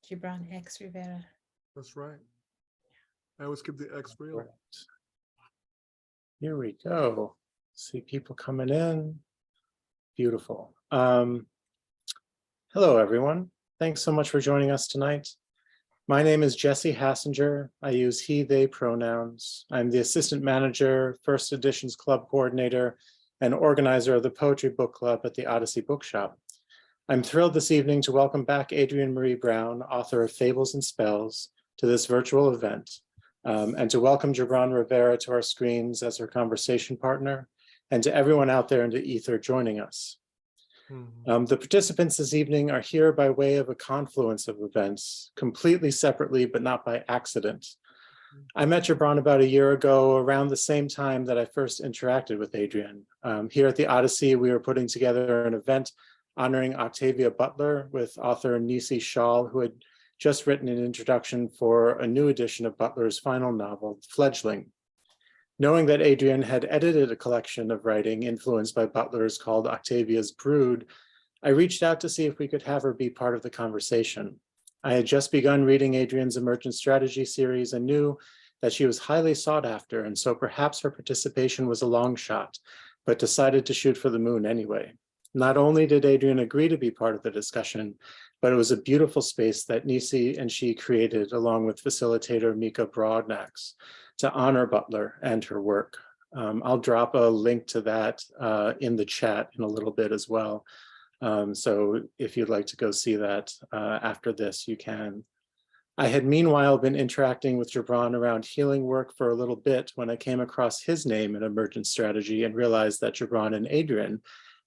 Gibran X Rivera. That's right. I always keep the X real. Right. Here we go. See people coming in. Beautiful. Hello, everyone. Thanks so much for joining us tonight. My name is Jesse Hassinger. I use he, they pronouns. I'm the assistant manager, first editions club coordinator, and organizer of the poetry book club at the Odyssey Bookshop. I'm thrilled this evening to welcome back Adrienne Marie Brown, author of Fables and Spells, to this virtual event, and to welcome Gibran Rivera to our screens as her conversation partner, and to everyone out there in the ether joining us. The participants this evening are here by way of a confluence of events, completely separately, but not by accident. I met Gibran about a year ago, around the same time that I first interacted with Adrienne. Here at the Odyssey, we were putting together an event honoring Octavia Butler with author Nisi Shawl, who had just written an introduction for a new edition of Butler's final novel, Fledgling. Knowing that Adrienne had edited a collection of writing influenced by Butler's called Octavia's Brood, I reached out to see if we could have her be part of the conversation. I had just begun reading Adrienne's Emergent Strategy series and knew that she was highly sought after, and so perhaps her participation was a long shot, but decided to shoot for the moon anyway. Not only did Adrienne agree to be part of the discussion, but it was a beautiful space that Nisi and she created along with facilitator Mika Broadnax to honor Butler and her work. I'll drop a link to that in the chat in a little bit as well. So if you'd like to go see that after this, you can. I had meanwhile been interacting with Gibran around healing work for a little bit when I came across his name in Emergent Strategy and realized that Gibran and Adrienne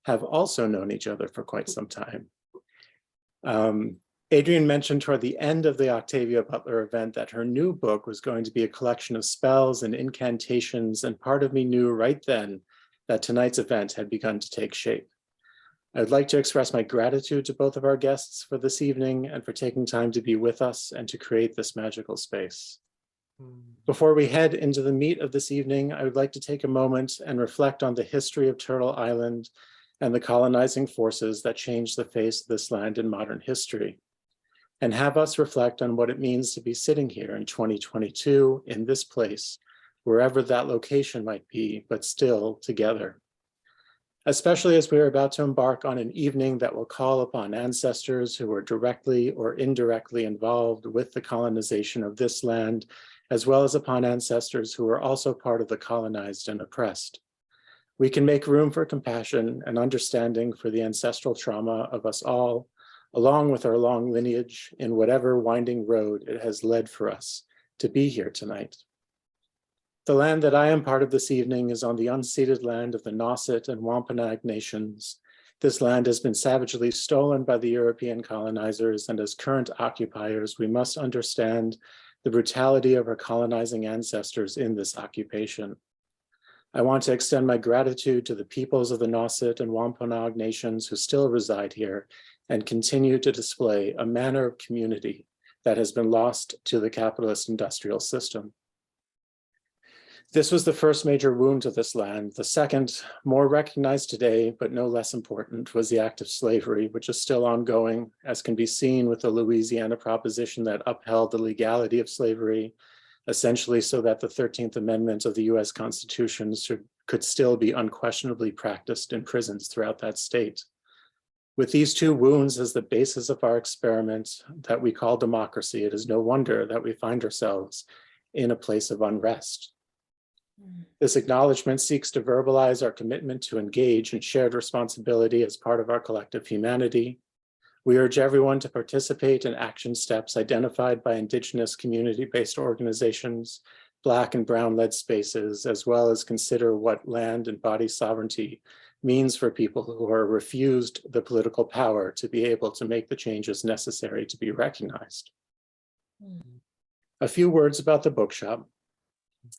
have also known each other for quite some time. Adrienne mentioned toward the end of the Octavia Butler event that her new book was going to be a collection of spells and incantations, and part of me knew right then that tonight's event had begun to take shape. I would like to express my gratitude to both of our guests for this evening and for taking time to be with us and to create this magical space. Before we head into the meat of this evening, I would like to take a moment and reflect on the history of Turtle Island and the colonizing forces that changed the face of this land in modern history, and have us reflect on what it means to be sitting here in 2022 in this place, wherever that location might be, but still together. Especially as we are about to embark on an evening that will call upon ancestors who were directly or indirectly involved with the colonization of this land, as well as upon ancestors who were also part of the colonized and oppressed. We can make room for compassion and understanding for the ancestral trauma of us all, along with our long lineage in whatever winding road it has led for us to be here tonight. The land that I am part of this evening is on the unceded land of the Nauset and Wampanoag nations. This land has been savagely stolen by the European colonizers, and as current occupiers, we must understand the brutality of our colonizing ancestors in this occupation. I want to extend my gratitude to the peoples of the Nauset and Wampanoag nations who still reside here and continue to display a manner of community that has been lost to the capitalist industrial system. This was the first major wound to this land. The second, more recognized today, but no less important, was the act of slavery, which is still ongoing, as can be seen with the Louisiana proposition that upheld the legality of slavery, essentially so that the 13th Amendment of the US Constitution could still be unquestionably practiced in prisons throughout that state. With these two wounds as the basis of our experiment that we call democracy, it is no wonder that we find ourselves in a place of unrest. This acknowledgement seeks to verbalize our commitment to engage in shared responsibility as part of our collective humanity. We urge everyone to participate in action steps identified by Indigenous community-based organizations, Black and Brown-led spaces, as well as consider what land and body sovereignty means for people who are refused the political power to be able to make the changes necessary to be recognized. A few words about the bookshop.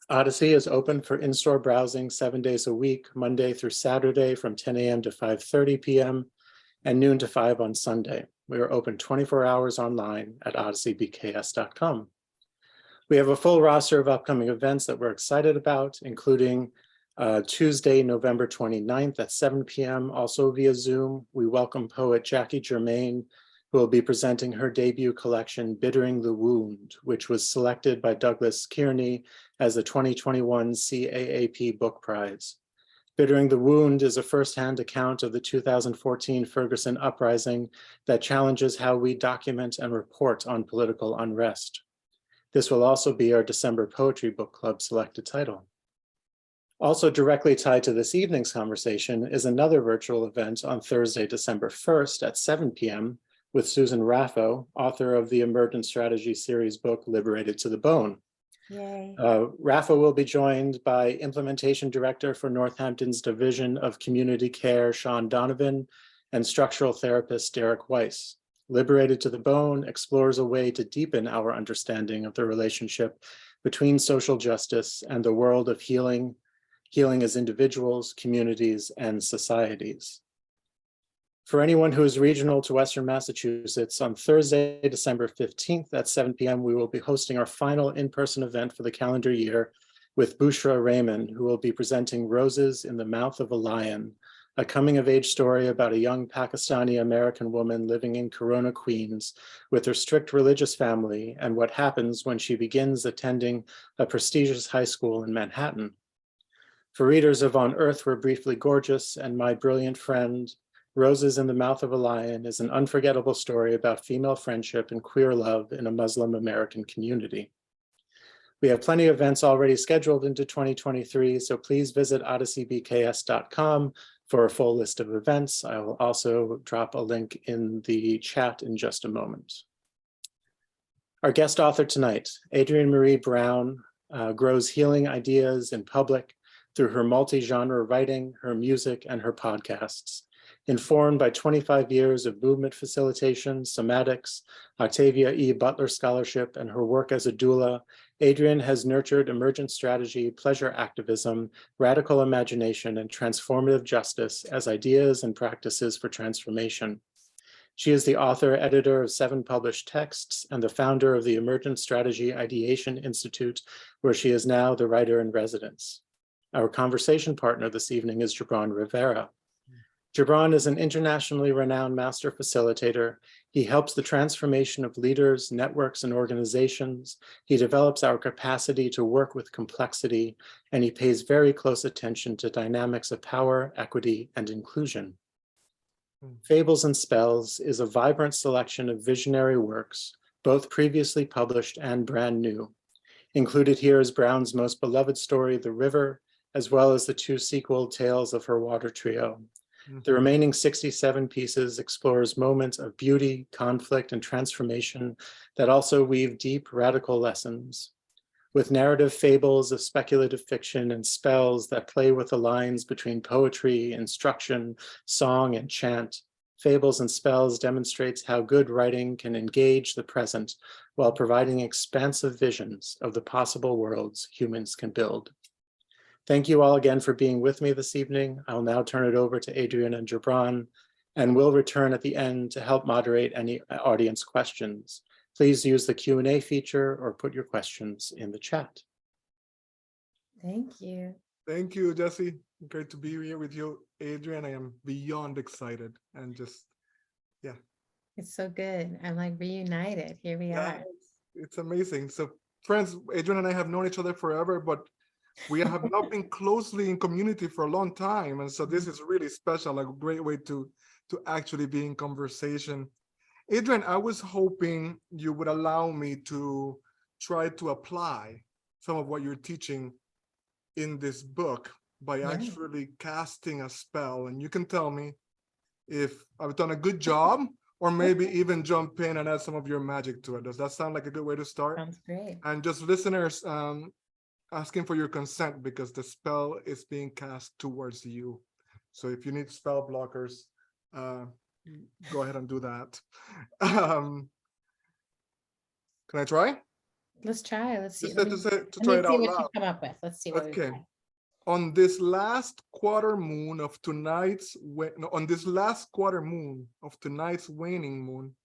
Odyssey is open for in-store browsing 7 days a week, Monday through Saturday from 10 a.m. to 5:30 p.m. and noon to 5 on Sunday. We are open 24 hours online at odysseybks.com. We have a full roster of upcoming events that we're excited about, including Tuesday, November 29th at 7 p.m., also via Zoom. We welcome poet Jackie Germain who will be presenting her debut collection, Bittering the Wound, which was selected by Douglas Kearney as the 2021 CAAP Book Prize. Bittering the Wound is a firsthand account of the 2014 Ferguson uprising that challenges how we document and report on political unrest. This will also be our December Poetry Book Club selected title. Also directly tied to this evening's conversation is another virtual event on Thursday, December 1st at 7 p.m. with Susan Raffo, author of the Emergent Strategy series book, Liberated to the Bone. Yay. Rafa will be joined by Implementation Director for Northampton's Division of Community Care, Sean Donovan, and Structural Therapist, Derek Weiss. Liberated to the Bone explores a way to deepen our understanding of the relationship between social justice and the world of healing as individuals, communities, and societies. For anyone who is regional to Western Massachusetts, on Thursday, December 15th at 7 p.m., we will be hosting our final in-person event for the calendar year with Bushra Raymond, who will be presenting Roses in the Mouth of a Lion, a coming-of-age story about a young Pakistani-American woman living in Corona, Queens, with her strict religious family and what happens when she begins attending a prestigious high school in Manhattan. For readers of On Earth We're Briefly Gorgeous and My Brilliant Friend, Roses in the Mouth of a Lion is an unforgettable story about female friendship and queer love in a Muslim American community. We have plenty of events already scheduled into 2023, so please visit odysseybks.com for a full list of events. I will also drop a link in the chat in just a moment. Our guest author tonight, Adrienne Maree Brown, grows healing ideas in public through her multi-genre writing, her music, and her podcasts. Informed by 25 years of movement facilitation, somatics, Octavia E. Butler Scholarship, and her work as a doula, Adrienne has nurtured emergent strategy, pleasure activism, radical imagination, and transformative justice as ideas and practices for transformation. She is the author, editor of 7 published texts, and the founder of the Emergent Strategy Ideation Institute, where she is now the writer in residence. Our conversation partner this evening is Gibran Rivera. Gibran is an internationally renowned master facilitator. He helps the transformation of leaders, networks, and organizations. He develops our capacity to work with complexity, and he pays very close attention to dynamics of power, equity, and inclusion. Fables and Spells is a vibrant selection of visionary works, both previously published and brand new. Included here is Brown's most beloved story, The River, as well as the 2 sequel tales of her water trio. The remaining 67 pieces explores moments of beauty, conflict, and transformation that also weave deep, radical lessons. With narrative fables of speculative fiction and spells that play with the lines between poetry, instruction, song, and chant, Fables and Spells demonstrates how good writing can engage the present while providing expansive visions of the possible worlds humans can build. Thank you all again for being with me this evening. I'll now turn it over to Adrienne and Gibran, and we'll return at the end to help moderate any audience questions. Please use the Q&A feature or put your questions in the chat. Thank you. Thank you, Jesse. Great to be here with you, Adrienne. I am beyond excited and just, yeah. It's so good. I'm like reunited. Here we are. It's amazing. So friends, Adrienne and I have known each other forever, but we have not been closely in community for a long time. And so this is really special, like a great way to actually be in conversation. Adrienne, I was hoping you would allow me to try to apply some of what you're teaching in this book by actually casting a spell. And you can tell me if I've done a good job or maybe even jump in and add some of your magic to it. Does that sound like a good way to start? Sounds great. And just listeners, asking for your consent because the spell is being cast towards you. So if you need spell blockers, go ahead and do that. Can I try? Let's try. Let's see. Just Let me try it see out what loud. you come up with. Let's see what we Okay. try. On this last quarter moon of tonight's waning moon,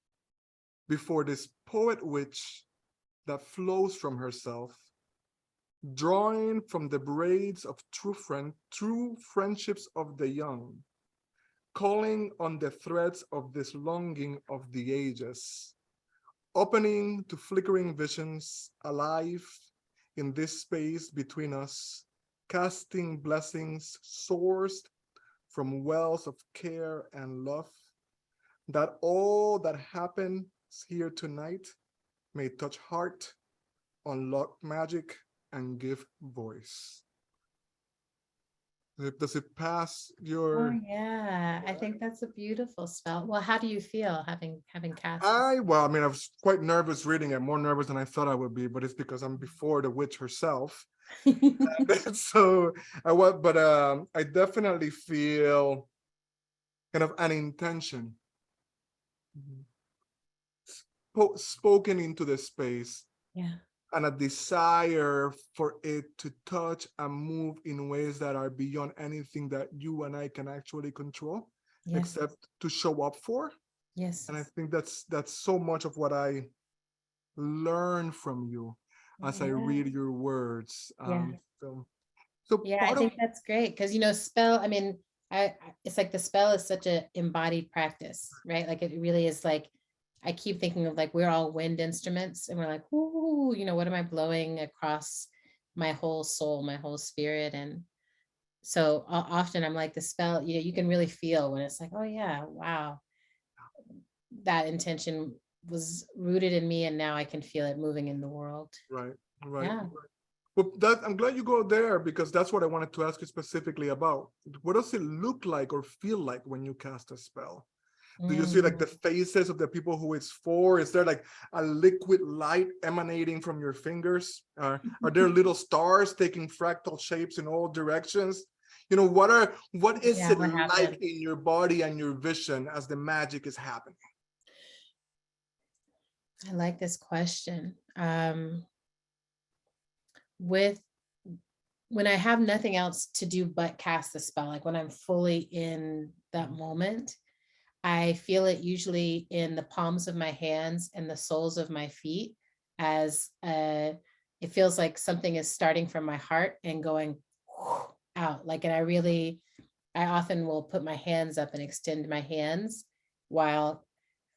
before this poet witch that flows from herself, drawing from the braids of true friendships of the young, calling on the threads of this longing of the ages, opening to flickering visions, alive in this space between us, casting blessings sourced from wells of care and love, that all that happens here tonight may touch heart, unlock magic, and give voice. Does it pass Oh your... yeah, I think that's a beautiful spell. Well, how do you feel having cast this? Well, I mean, I was quite nervous reading it, more nervous than I thought I would be, but it's because I'm before the witch herself. So I definitely feel kind of an intention spoken into the space, Yeah. and a desire for it to touch and move in ways that are beyond anything that you and I can actually control, Yes. except to show up for. Yes. And I think that's so much of what I learn from you as I read your words. Yeah. So Yeah, I part of... think that's great because spell, I mean, it's like the spell is such an embodied practice, right? Like it really is like, I keep thinking of like we're all wind instruments and we're like, ooh, what am I blowing across my whole soul, my whole spirit? And so often I'm like the spell, you can really feel when it's like, oh yeah, wow, that intention was rooted in me and now I can feel it moving in the world. Right. Yeah. Well, I'm glad you go there, because that's what I wanted to ask you specifically about. What does it look like or feel like when you cast a spell? Do you see like the faces of the people who it's for? Is there like a liquid light emanating from your fingers? Are there little stars taking fractal shapes in all directions? What is it what like happened? in your body and your vision as the magic is happening? I like this question. When I have nothing else to do but cast the spell, like when I'm fully in that moment, I feel it usually in the palms of my hands and the soles of my feet, as it feels like something is starting from my heart and going out. Like, and I often will put my hands up and extend my hands while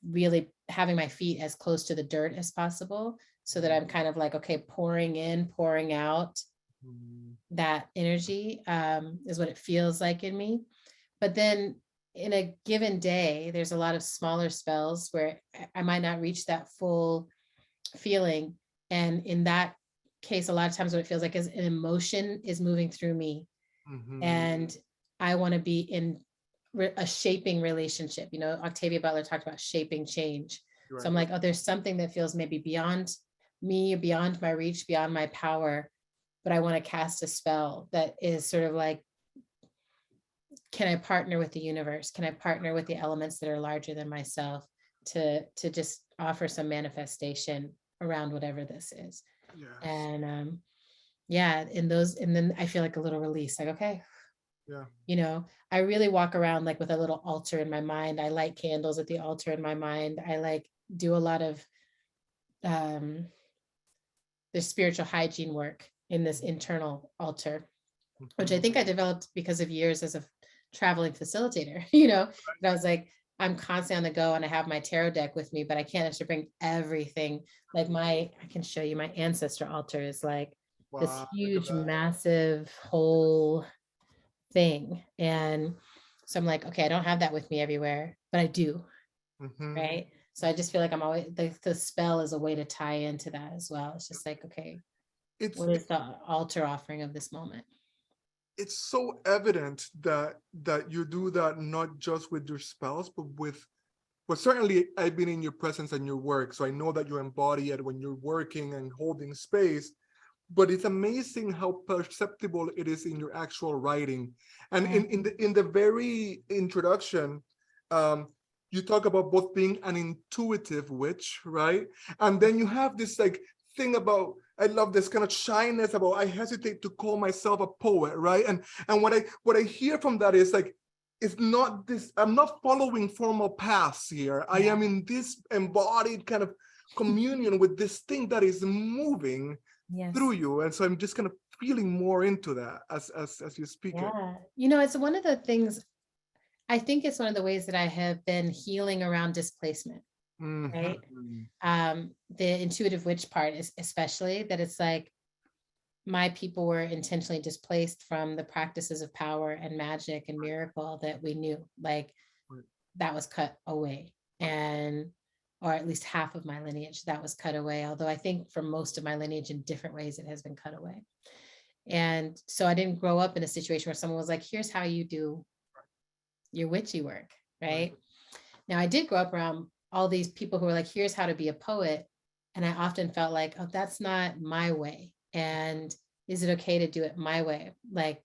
really having my feet as close to the dirt as possible, so that I'm kind of like, okay, pouring in, pouring out. That energy is what it feels like in me. But then in a given day, there's a lot of smaller spells where I might not reach that full feeling. And in that case, a lot of times what it feels like is an emotion is moving through me. And I want to be in a shaping relationship. Octavia Butler talked about shaping change. Right. So I'm like, oh, there's something that feels maybe beyond me, beyond my reach, beyond my power. But I want to cast a spell that is sort of like, can I partner with the universe? Can I partner with the elements that are larger than myself to just offer some manifestation around whatever this is? Yes. And and then I feel like a little release, like, okay. Yeah. I really walk around like with a little altar in my mind. I light candles at the altar in my mind. I like do a lot of the spiritual hygiene work in this internal altar, which I think I developed because of years as a traveling facilitator. And I was like, I'm constantly on the go and I have my tarot deck with me, but I can't actually bring everything. Like I can show you my ancestor altar is like this huge, massive whole thing. And so I'm like, okay, I don't have that with me everywhere, but I do. Right. So I just feel like I'm always, the spell is a way to tie into that as well. It's just like, okay, what is the altar offering of this moment? It's so evident that you do that not just with your spells, but certainly I've been in your presence and your work, so I know that you embody it when you're working and holding space. But it's amazing how perceptible it is in your actual writing. And in the very introduction, you talk about both being an intuitive witch, right? And then you have this like thing about, I love this kind of shyness about, I hesitate to call myself a poet, right? And what I hear from that is like, it's not this, I'm not following formal paths here. I am in this embodied kind of communion with this thing that is moving through you. And so I'm just kind of feeling more into that as you speak it. It's one of the things I think it's one of the ways that I have been healing around displacement, right? The intuitive witch part is especially that it's like my people were intentionally displaced from the practices of power and magic and miracle that we knew, like that was cut away. And or at least half of my lineage that was cut away, although I think for most of my lineage in different ways it has been cut away. And so I didn't grow up in a situation where someone was like, here's how you do your witchy work, right? Now I did grow up around all these people who were like, here's how to be a poet. And I often felt like, oh, that's not my way. And is it okay to do it my way? Like,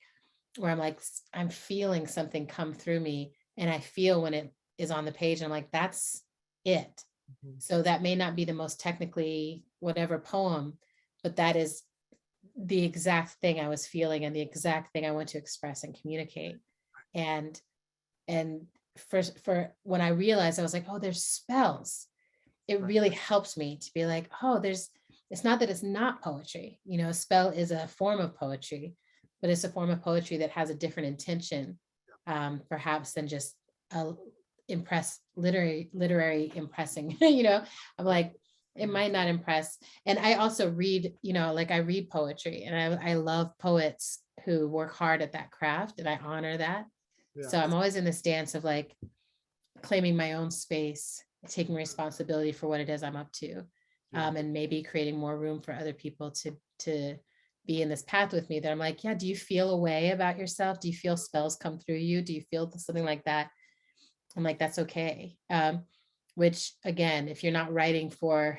where I'm like, I'm feeling something come through me. And I feel when it is on the page, and I'm like, that's it. So that may not be the most technically whatever poem, but that is the exact thing I was feeling and the exact thing I want to express and communicate. And for when I realized, I was like, oh, there's spells. It really helps me to be like, oh, it's not that it's not poetry. You know, a spell is a form of poetry, but it's a form of poetry that has a different intention, perhaps than just a literary impressing. You know, I'm like, it might not impress. And I also read, you know, like I read poetry, and I love poets who work hard at that craft, and I honor that. So I'm always in the stance of like claiming my own space, taking responsibility for what it is I'm up to, and maybe creating more room for other people to be in this path with me. That I'm like, yeah, do you feel a way about yourself? Do you feel spells come through you? Do you feel something like that? I'm like, that's okay. Which again, if you're not writing for,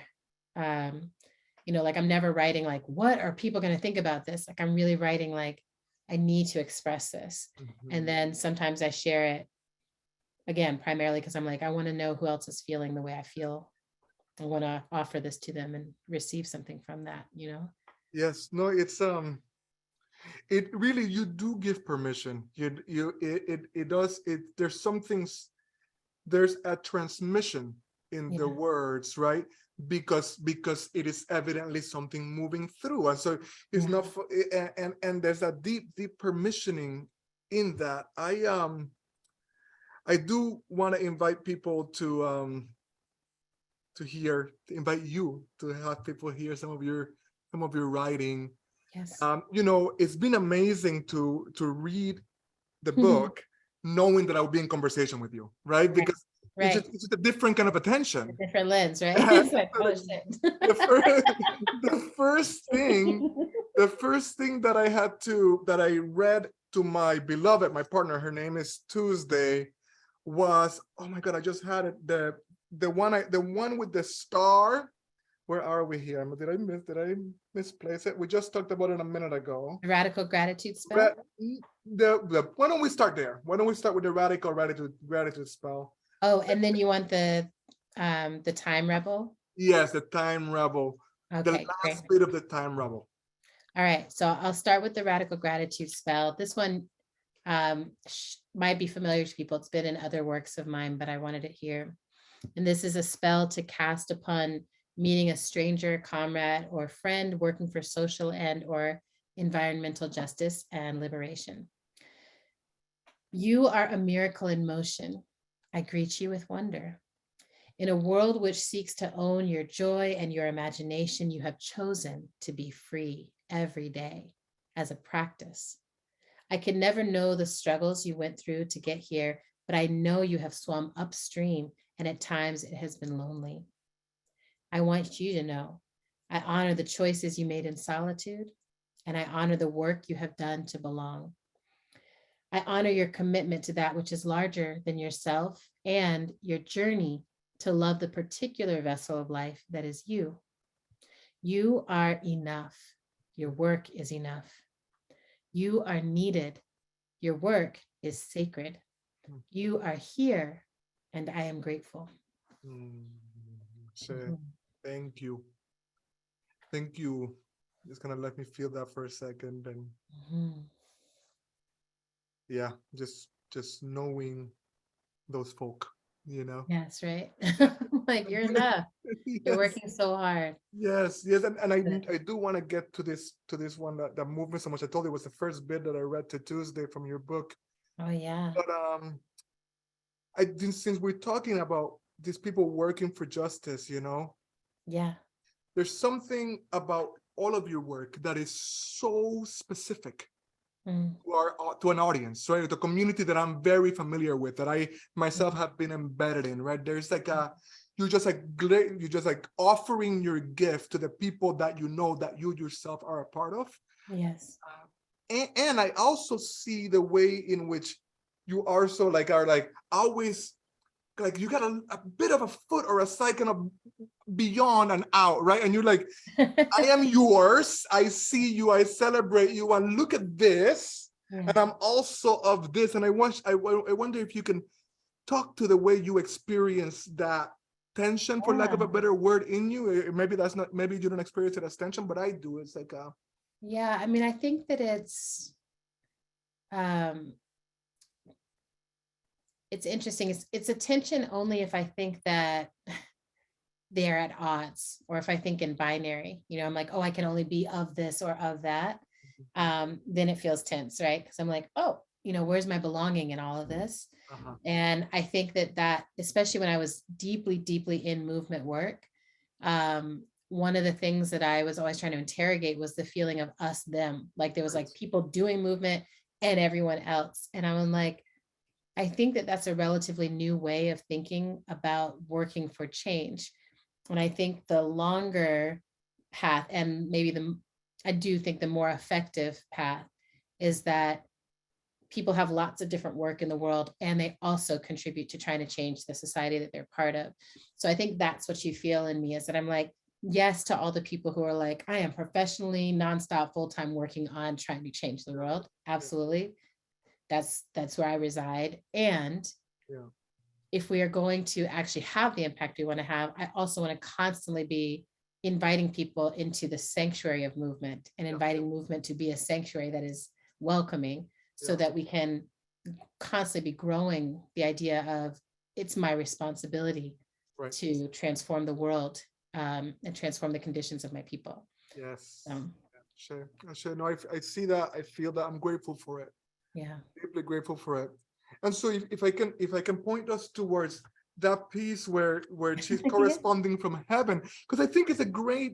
you know, like I'm never writing like, what are people going to think about this? Like I'm really writing like, I need to express this. And then sometimes I share it again, primarily because I'm like, I want to know who else is feeling the way I feel. I want to offer this to them and receive something from that, you know? Yes, no, it's it really, you do give permission. It does it. There's some things. There's a transmission in the words, right? Because it is evidently something moving through, and so it's not. And there's a deep permissioning in that. I do want to invite people to invite you to have people hear some of your writing. Yes. You know, it's been amazing to read the book, knowing that I'll be in conversation with you, right? Because it's just a different kind of attention. A different lens, right? It's like, oh shit. The first thing that I read to my beloved, my partner, her name is Tuesday, was, oh my God, I just had it. The one with the star. Where are we here? Did I misplace it? We just talked about it a minute ago. The radical gratitude spell. Why don't we start there? Why don't we start with the radical gratitude spell? Oh, and then you want the time rebel? Yes, the time rebel. Okay, the last bit of the time rebel. All right, so I'll start with the radical gratitude spell. This one might be familiar to people. It's been in other works of mine, but I wanted it here. And this is a spell to cast upon meeting a stranger, comrade, or friend working for social and or environmental justice and liberation. You are a miracle in motion. I greet you with wonder. In a world which seeks to own your joy and your imagination, you have chosen to be free every day as a practice. I could never know the struggles you went through to get here, but I know you have swum upstream, and at times it has been lonely. I want you to know I honor the choices you made in solitude, and I honor the work you have done to belong. I honor your commitment to that which is larger than yourself and your journey to love the particular vessel of life that is you. You are enough. Your work is enough. You are needed. Your work is sacred. You are here, and I am grateful. Thank you. Thank you. Just gonna let me feel that for a second, and yeah, just knowing those folk, you know. Yes, right. Like you're enough. You're working so hard. Yes, and I do want to get to this one that moved me so much. I told you it was the first bit that I read to Tuesday from your book. Oh yeah. But since we're talking about these people working for justice, Yeah. there's something about all of your work that is so specific to an audience, right? The community that I'm very familiar with, that I myself have been embedded in, right? There's like you're just like offering your gift to the people that that you yourself are a part of. Yes. And I also see the way in which you also are always like you got a bit of a foot or a second of beyond and out, right? And you're like, I am yours. I see you. I celebrate you. And look at this. Yeah. And I'm also of this. And I wonder if you can talk to the way you experience that tension, for lack of a better word, in you. Maybe you don't experience it as tension, but I do. It's like yeah, I mean, I think that it's interesting. It's a tension only if I think that they're at odds, or if I think in binary, I'm like, oh, I can only be of this or of that. Then it feels tense, right? Because I'm like, oh, where's my belonging in all of this? And I think that especially when I was deeply, deeply in movement work, one of the things that I was always trying to interrogate was the feeling of us, them. Like there was like people doing movement and everyone else. And I'm like, I think that that's a relatively new way of thinking about working for change. And I think the longer path, and maybe I do think the more effective path, is that people have lots of different work in the world, and they also contribute to trying to change the society that they're part of. So I think that's what you feel in me, is that I'm like, yes to all the people who are like, I am professionally nonstop full-time working on trying to change the world. Absolutely. That's where I reside. And if we are going to actually have the impact we want to have, I also want to constantly be inviting people into the sanctuary of movement, and inviting movement to be a sanctuary that is welcoming, so that we can constantly be growing the idea of it's my responsibility to transform the world, and transform the conditions of my people. Yes. Sure. No, I see that. I feel that. I'm grateful for it. Yeah. Deeply grateful for it. And so if I can point us towards that piece where she's corresponding from heaven, because I think it's a great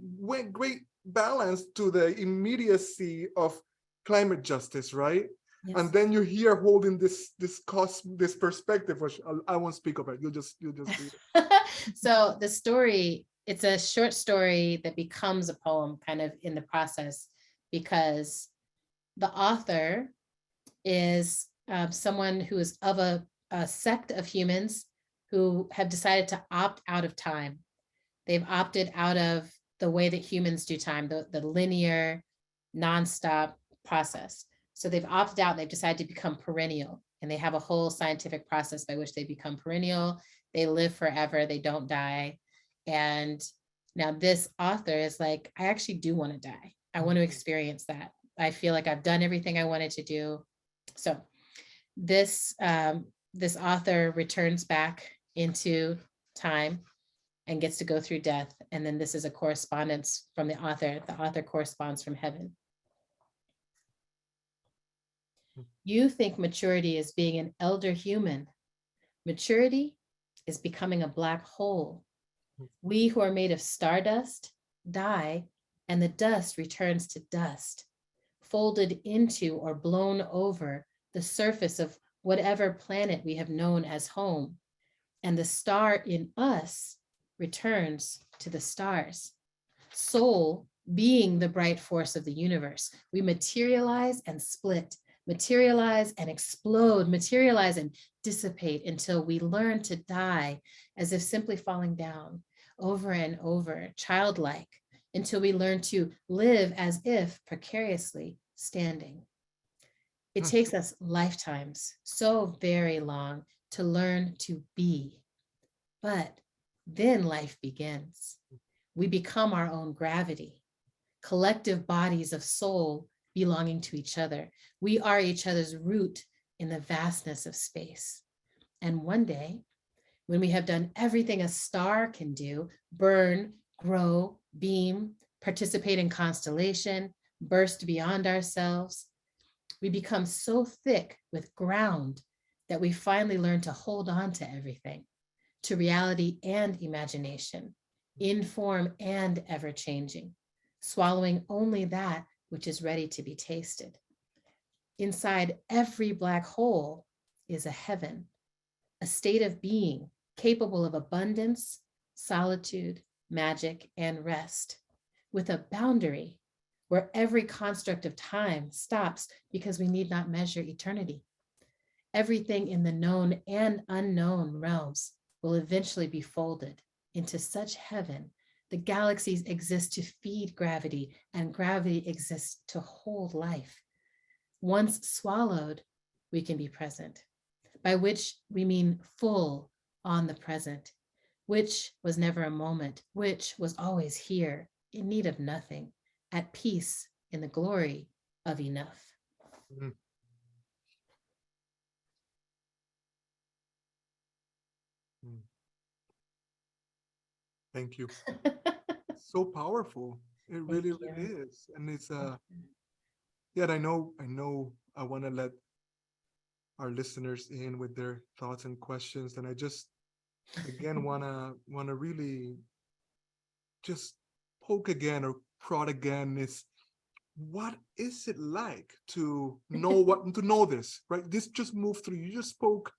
balance to the immediacy of climate justice, right? Yes. And then you're here holding this perspective, which I won't speak of it. You'll just read it. So the story, it's a short story that becomes a poem kind of in the process, because the author is someone who is of a sect of humans who have decided to opt out of time. They've opted out of the way that humans do time, the linear, nonstop process. So they've opted out, they've decided to become perennial, and they have a whole scientific process by which they become perennial. They live forever, they don't die. And now this author is like, I actually do want to die. I want to experience that. I feel like I've done everything I wanted to do. So this author returns back into time and gets to go through death. And then this is a correspondence from the author. The author corresponds from heaven. You think maturity is being an elder human. Maturity is becoming a black hole. We who are made of stardust die, and the dust returns to dust, folded into or blown over the surface of whatever planet we have known as home. And the star in us returns to the stars. Soul being the bright force of the universe, we materialize and split, materialize and explode, materialize and dissipate until we learn to die as if simply falling down over and over, childlike, until we learn to live as if precariously standing. It takes us lifetimes, so very long, to learn to be. But then life begins. We become our own gravity, collective bodies of soul belonging to each other. We are each other's root in the vastness of space. And one day, when we have done everything a star can do, burn, grow, beam, participate in constellation, burst beyond ourselves, we become so thick with ground that we finally learn to hold on to everything, to reality and imagination, in form and ever-changing, swallowing only that which is ready to be tasted. Inside every black hole is a heaven, a state of being capable of abundance, solitude, magic, and rest, with a boundary where every construct of time stops because we need not measure eternity. Everything in the known and unknown realms will eventually be folded into such heaven. The galaxies exist to feed gravity, and gravity exists to hold life. Once swallowed, we can be present, by which we mean full on the present, which was never a moment, which was always here, in need of nothing, at peace in the glory of enough. Mhm. Mm. Thank you. So powerful. It really, Thank really you. is. And it's yeah, I know I want to let our listeners in with their thoughts and questions. And I just again wanna really just poke again or prod again is what is it like to know this, right? This just moved through. You just spoke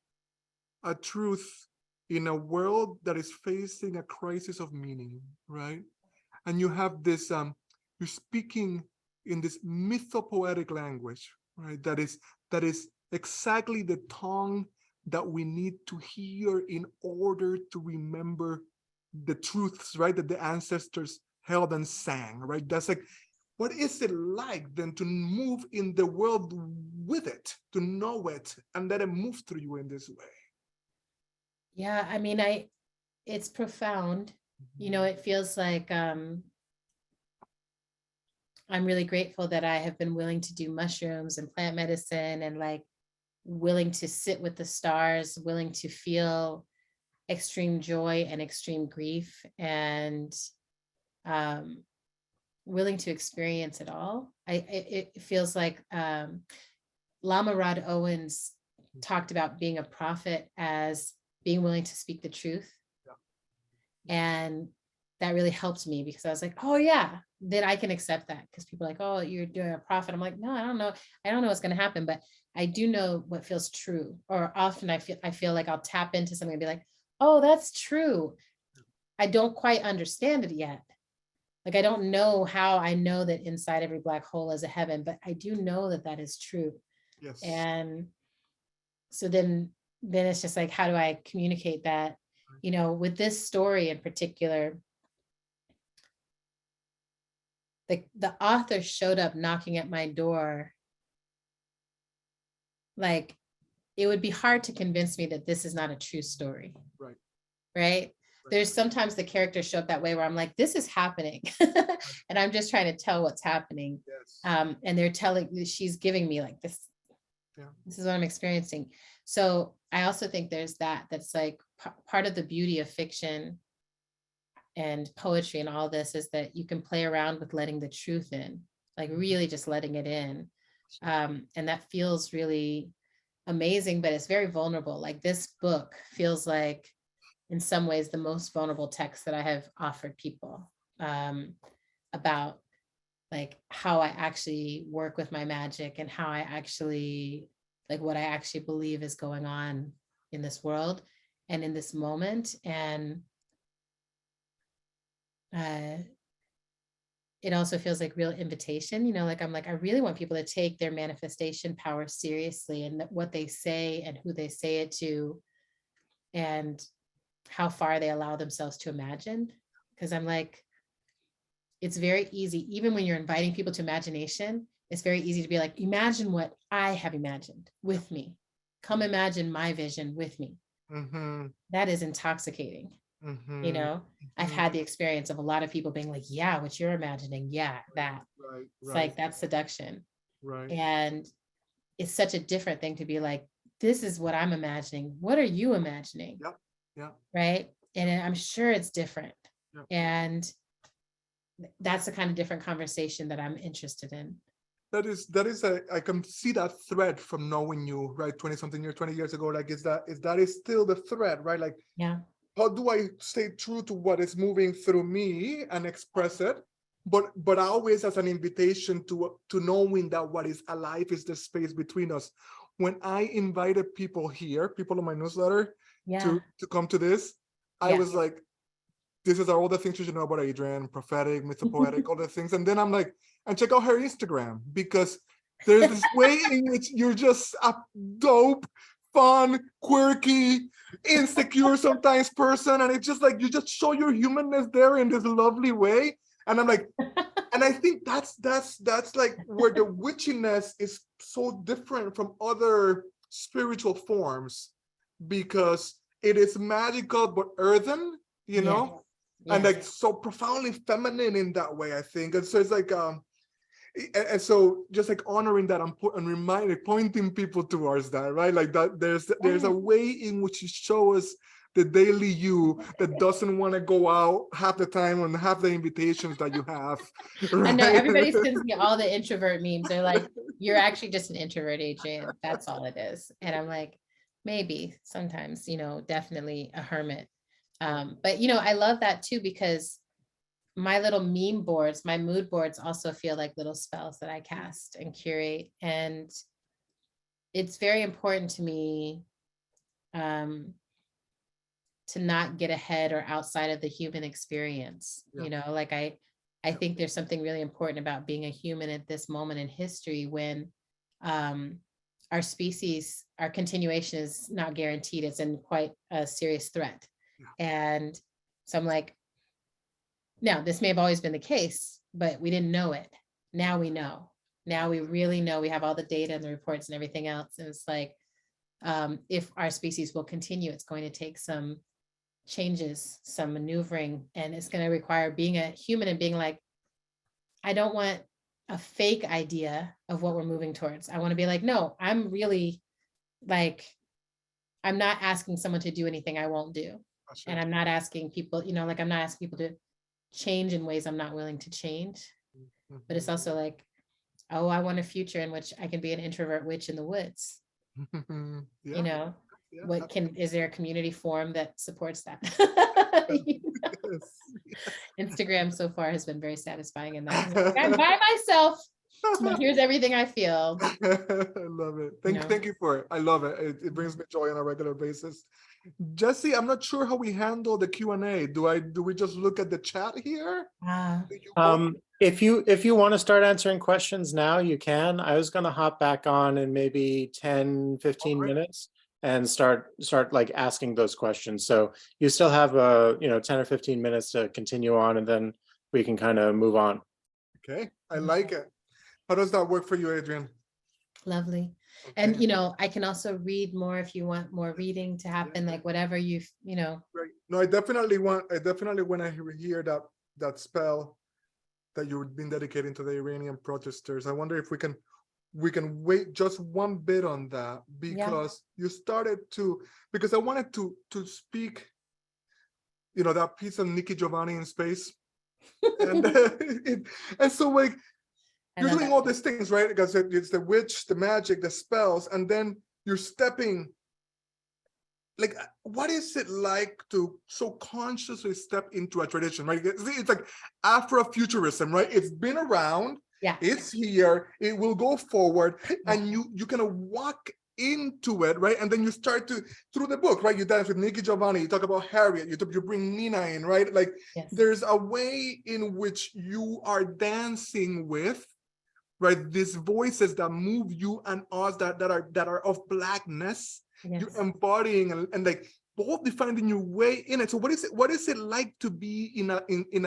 a truth in a world that is facing a crisis of meaning, right? And you have this you're speaking in this mythopoetic language, right? That is exactly the tongue that we need to hear in order to remember the truths, right? That the ancestors held and sang, right? That's like, what is it like then to move in the world with it, to know it, and let it move through you in this way? Yeah, I mean, it's profound. You know, it feels like I'm really grateful that I have been willing to do mushrooms and plant medicine and like willing to sit with the stars, willing to feel extreme joy and extreme grief, and um, willing to experience it all. It feels like Lama Rod Owens talked about being a prophet as being willing to speak the truth. Yeah. And that really helped me because I was like, oh yeah, then I can accept that. Because people are like, oh, you're doing a prophet. I'm like, no, I don't know. I don't know what's going to happen, but I do know what feels true. Or often I feel like I'll tap into something and be like, oh, that's true. I don't quite understand it yet. Like, I don't know how I know that inside every black hole is a heaven, but I do know that that is true. Yes. And so then it's just like, how do I communicate that? You know, with this story in particular, the author showed up knocking at my door. Like, it would be hard to convince me that this is not a true story. Right. Right. There's sometimes the characters show up that way where I'm like, this is happening. And I'm just trying to tell what's happening. Yes. And they're telling, she's giving me like this. Yeah. This is what I'm experiencing. So I also think there's that's like part of the beauty of fiction and poetry and all this is that you can play around with letting the truth in, like really just letting it in. And that feels really amazing, but it's very vulnerable. Like, this book feels like in some ways the most vulnerable text that I have offered people, about like how I actually work with my magic and how I actually, like, what I actually believe is going on in this world and in this moment. And it also feels like real invitation, you know, like I'm like, I really want people to take their manifestation power seriously, and that what they say and who they say it to and how far they allow themselves to imagine. Because I'm like, it's very easy, even when you're inviting people to imagination, it's very easy to be like, imagine what I have imagined with me. Come imagine my vision with me. Mm-hmm. That is intoxicating. Mm-hmm. You know, I've had the experience of a lot of people being like, yeah, what you're imagining. Yeah, that. Right. It's like, that's seduction. Right. And it's such a different thing to be like, this is what I'm imagining. What are you imagining? Yep. Yeah. Right. And I'm sure it's different. Yep. And that's the kind of different conversation that I'm interested in. I can see that thread from knowing you, right? 20 years ago, like, that is still the thread, right? Like, Yeah. how do I stay true to what is moving through me and express it? But always as an invitation to knowing that what is alive is the space between us. When I invited people here, people in my newsletter, Yeah. to come to this, I Yeah. was like, this is all the things you should know about Adrienne, prophetic, mythopoetic, all the things. And then I'm like, and check out her Instagram, because there's this way in which you're just a dope, fun, quirky, insecure sometimes person. And it's just like, you just show your humanness there in this lovely way. And I'm like, and I think that's like where the witchiness is so different from other spiritual forms, because it is magical but earthen, you know? And Yes. like so profoundly feminine in that way, I think. And so it's like and so just like honoring that and reminding, pointing people towards that, right? Like that there's a way in which you show us the daily you that doesn't want to go out half the time on half the invitations that you have. Right? I know everybody sends me all the introvert memes. They're like, you're actually just an introvert, Adrienne. That's all it is. And I'm like, maybe sometimes, definitely a hermit. But I love that too, because my little meme boards, my mood boards also feel like little spells that I cast and curate. And it's very important to me to not get ahead or outside of the human experience. Like I think there's something really important about being a human at this moment in history when our species, our continuation is not guaranteed. It's in quite a serious threat. And so I'm like, now this may have always been the case, but we didn't know it. Now we know. Now we really know. We have all the data and the reports and everything else. And it's like, if our species will continue, it's going to take some changes, some maneuvering, and it's going to require being a human and being like, I don't want a fake idea of what we're moving towards. I want to be like, no, I'm really like, I'm not asking someone to do anything I won't do. And I'm not asking people, like I'm not asking people to change in ways I'm not willing to change. But it's also like, oh, I want a future in which I can be an introvert witch in the woods. Is there a community forum that supports that? Instagram so far has been very satisfying in that. Like, I'm by myself. Here's everything I feel. I love it. Thank you for it. I love it. It brings me joy on a regular basis. Jesse, I'm not sure how we handle the Q&A. Do we just look at the chat here? If you want to start answering questions now, you can. I was going to hop back on in maybe 10-15 minutes and start like asking those questions. So you still have 10 or 15 minutes to continue on, and then we can kind of move on. Okay, I like it. How does that work for you, Adrienne? Lovely. Okay. And I can also read more if you want more reading to happen, like whatever Right. No, I definitely want to hear that spell that you've been dedicating to the Iranian protesters. I wonder if we can wait just one bit on that, because you started to, because I wanted to speak, that piece of Nikki Giovanni in space. And and so like you're doing all these things, right? Because it's the witch, the magic, the spells, and then you're stepping. Like, what is it like to so consciously step into a tradition, right? It's like Afrofuturism, right? It's been around, it's here, it will go forward, and you kind of walk into it, right? And then you start to, through the book, right? You dance with Nikki Giovanni, you talk about Harriet, you bring Nina in, right? Like, there's a way in which you are dancing with, right, these voices that move you and us that are of Blackness. You're embodying and like boldly finding your way in it. So what is it like to be in a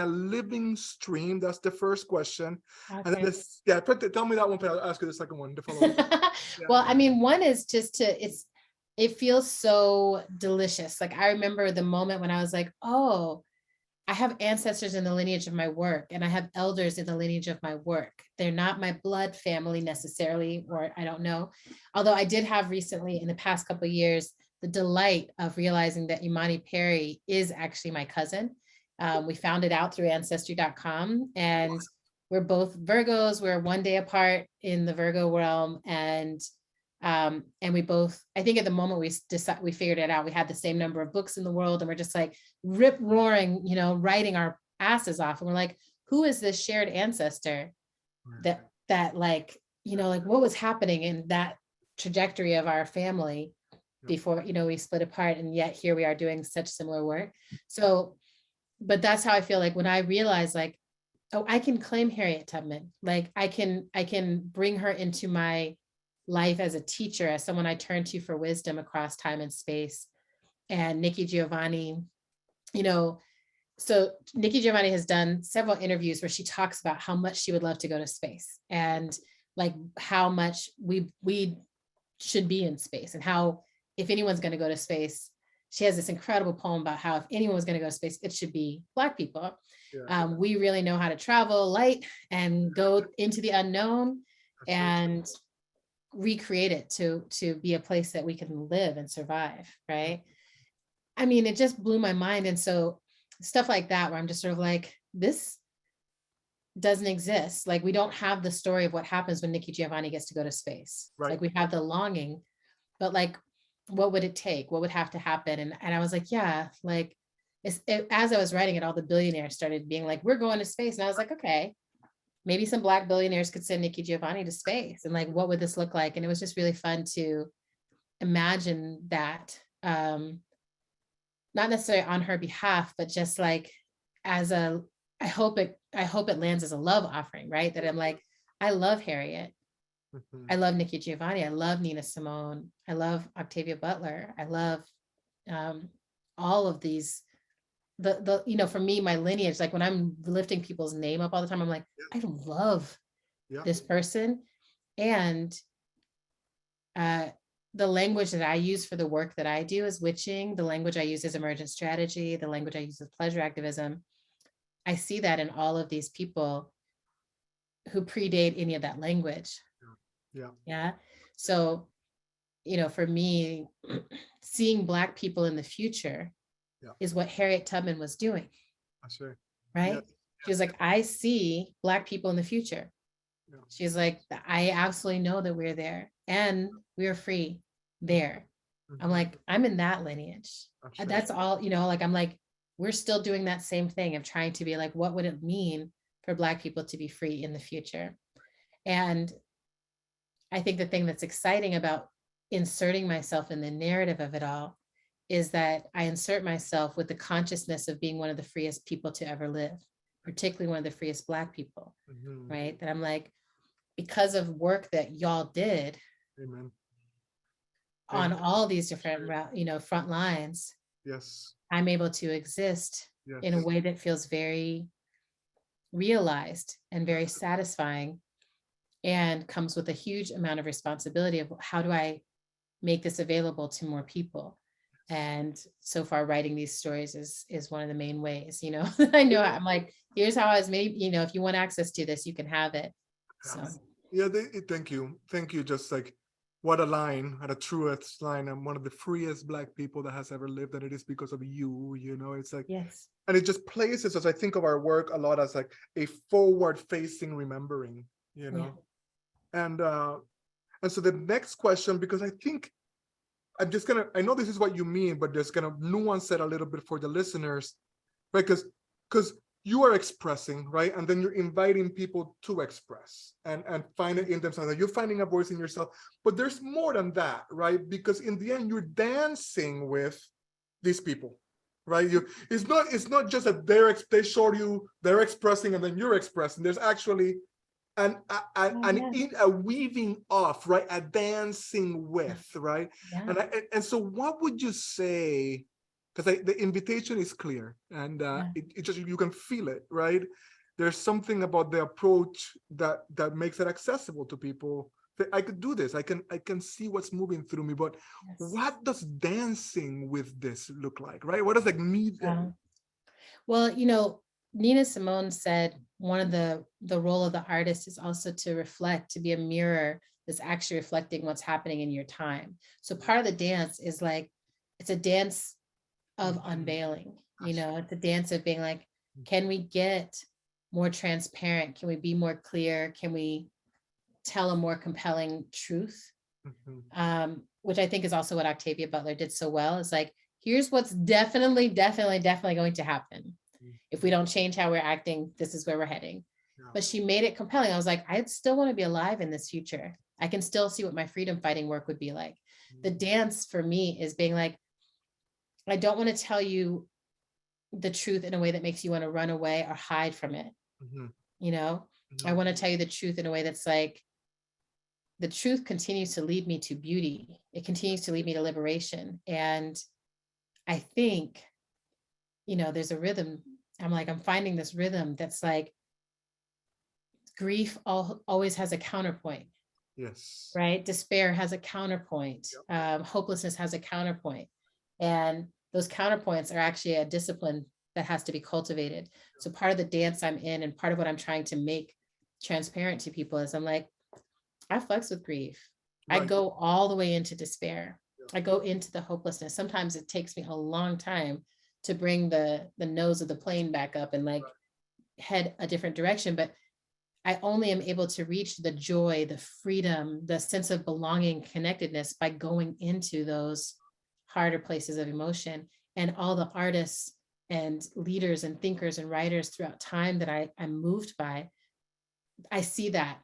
living stream? That's the first question. Okay. And then tell me that one, but I'll ask you the second one to follow up. Well, I mean, one is just it feels so delicious. Like I remember the moment when I was like, oh, I have ancestors in the lineage of my work, and I have elders in the lineage of my work. They're not my blood family necessarily, or I don't know. Although I did have recently, in the past couple of years, the delight of realizing that Imani Perry is actually my cousin. We found it out through ancestry.com, and we're both Virgos. We're one day apart in the Virgo realm. And we both, I think at the moment we figured it out, we had the same number of books in the world, and we're just like rip roaring, writing our asses off. And we're like, who is this shared ancestor that like, like what was happening in that trajectory of our family before, we split apart, and yet here we are doing such similar work. So, but that's how I feel like when I realize like, oh, I can claim Harriet Tubman. Like I can bring her into my life as a teacher, as someone I turn to for wisdom across time and space. And Nikki Giovanni, so Nikki Giovanni has done several interviews where she talks about how much she would love to go to space, and like how much we should be in space, and how if anyone's going to go to space, she has this incredible poem about how if anyone was going to go to space, it should be Black people. Yeah. We really know how to travel light and go into the unknown and recreate it to be a place that we can live and survive, right? I mean, it just blew my mind. And so stuff like that, where I'm just sort of like, this doesn't exist. Like, we don't have the story of what happens when Nikki Giovanni gets to go to space. Right. Like, we have the longing, but like, what would it take? What would have to happen? And I was like, yeah, like, as I was writing it, all the billionaires started being like, we're going to space. And I was like, okay, maybe some Black billionaires could send Nikki Giovanni to space. And like, what would this look like? And it was just really fun to imagine that, not necessarily on her behalf, but just like as I hope it lands as a love offering, right? That I'm like, I love Harriet. Mm-hmm. I love Nikki Giovanni. I love Nina Simone. I love Octavia Butler. I love all of these, for me, my lineage, like when I'm lifting people's name up all the time, I'm like, I love this person. And the language that I use for the work that I do is witching. The language I use is emergent strategy. The language I use is pleasure activism. I see that in all of these people who predate any of that language. Yeah. So, for me, seeing Black people in the future is what Harriet Tubman was doing. Right? Yeah. She was like, I see Black people in the future. Yeah. She's like, I absolutely know that we're there and we're free there. Mm-hmm. I'm like, I'm in that lineage. That's all, like, I'm like, we're still doing that same thing of trying to be like, what would it mean for Black people to be free in the future? And I think the thing that's exciting about inserting myself in the narrative of it all is that I insert myself with the consciousness of being one of the freest people to ever live, particularly one of the freest Black people, mm-hmm. right? That I'm like, because of work that y'all did, Amen. On all these different, front lines, yes, I'm able to exist in a way that feels very realized and very satisfying, and comes with a huge amount of responsibility of how do I make this available to more people. And so far, writing these stories is one of the main ways, I know I'm like, here's how I was made, if you want access to this, you can have it. So. Yeah, thank you. Thank you. Just like, what a line, at a truest line. I'm one of the freest Black people that has ever lived, and it is because of you, it's like, yes. And it just places us, I think of our work a lot as like a forward facing remembering, Yeah. And so the next question, because I think I'm just I know this is what you mean, but just gonna nuance it a little bit for the listeners, right? Because you are expressing, right? And then you're inviting people to express and find it in themselves. You're finding a voice in yourself, but there's more than that, right? Because in the end, you're dancing with these people, right? It's not just that they show you, they're expressing and then you're expressing. There's actually a weaving off, right? A dancing with, right? Yeah. And so what would you say, because the invitation is clear and it just, you can feel it, right? There's something about the approach that makes it accessible to people. That I could do this, I can see what's moving through me, but what does dancing with this look like, right? What does like me? Well, Nina Simone said one of the role of the artist is also to reflect, to be a mirror that's actually reflecting what's happening in your time. So part of the dance is like, it's a dance of unveiling, it's a dance of being like, can we get more transparent? Can we be more clear? Can we tell a more compelling truth? Which I think is also what Octavia Butler did so well. Is like, here's what's definitely going to happen. If we don't change how we're acting, this is where we're heading. But she made it compelling. I was like, I still want to be alive in this future. I can still see what my freedom fighting work would be like. The dance for me is being like, I don't want to tell you the truth in a way that makes you want to run away or hide from it. You know, I want to tell you the truth in a way that's like, the truth continues to lead me to beauty. It continues to lead me to liberation. And I think, you know, there's a rhythm. I'm like, I'm finding this rhythm that's like, grief always has a counterpoint. Yes. Right? Despair has a counterpoint. Hopelessness has a counterpoint. And those counterpoints are actually a discipline that has to be cultivated. So part of the dance I'm in and part of what I'm trying to make transparent to people is I'm like, I flex with grief. I go all the way into despair. I go into the hopelessness. Sometimes it takes me a long time to bring the nose of the plane back up and like head a different direction. But I only am able to reach the joy, the freedom, the sense of belonging, connectedness by going into those harder places of emotion. And all the artists and leaders and thinkers and writers throughout time that I'm moved by, I see that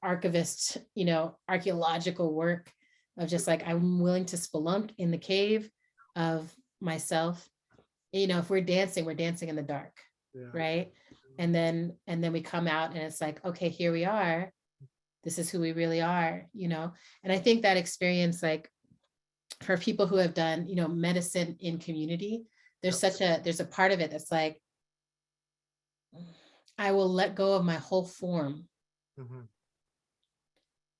archivist, you know, archaeological work of just like, I'm willing to spelunk in the cave of myself. You know, if we're dancing in the dark, right? And then we come out and it's like, okay, here we are. This is who we really are, you know? And I think that experience, like for people who have done, you know, medicine in community, there's there's a part of it that's like, I will let go of my whole form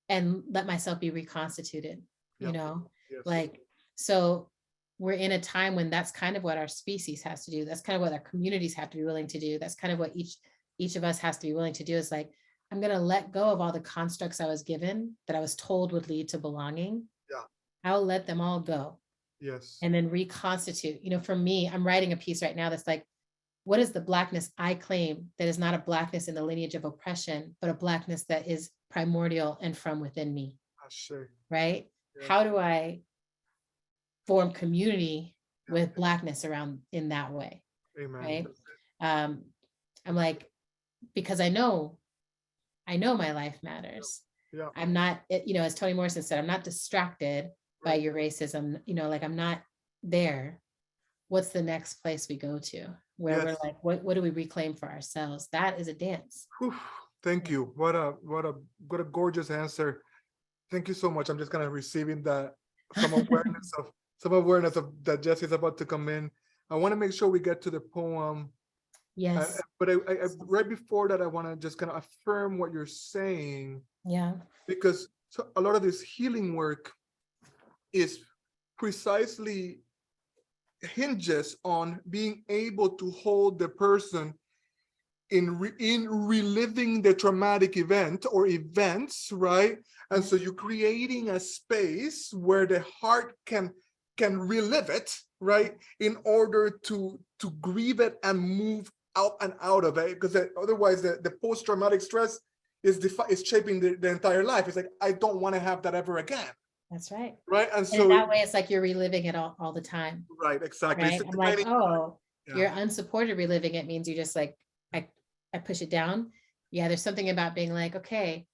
and let myself be reconstituted, you know? Like, so we're in a time when that's kind of what our species has to do. That's kind of what our communities have to be willing to do. That's kind of what each of us has to be willing to do, is like, I'm going to let go of all the constructs I was given that I was told would lead to belonging. I'll let them all go. And then reconstitute. You know, for me, I'm writing a piece right now that's like, what is the Blackness I claim that is not a Blackness in the lineage of oppression, but a Blackness that is primordial and from within me? Right? How do I form community with Blackness around in that way? Right? I'm like, because I know my life matters. I'm not, you know, as Toni Morrison said, I'm not distracted by your racism, you know, like I'm not there. What's the next place we go to where we're like, what do we reclaim for ourselves? That is a dance. Thank you. What a gorgeous answer. Thank you so much. I'm just kind of receiving that some awareness of that Jesse's about to come in. I want to make sure we get to the poem. Yes. But I right before that, I want to just kind of affirm what you're saying. Because a lot of this healing work is precisely hinges on being able to hold the person in reliving the traumatic event or events, right? And so you're creating a space where the heart can relive it, right? In order to grieve it and move out of it, because otherwise the post-traumatic stress is shaping the entire life. It's like, I don't want to have that ever again. That's right. Right. And so in that way, it's like you're reliving it all the time. Right. Exactly. Right? I'm like, you're unsupported reliving it means you just like, I push it down. Yeah. There's something about being like, okay,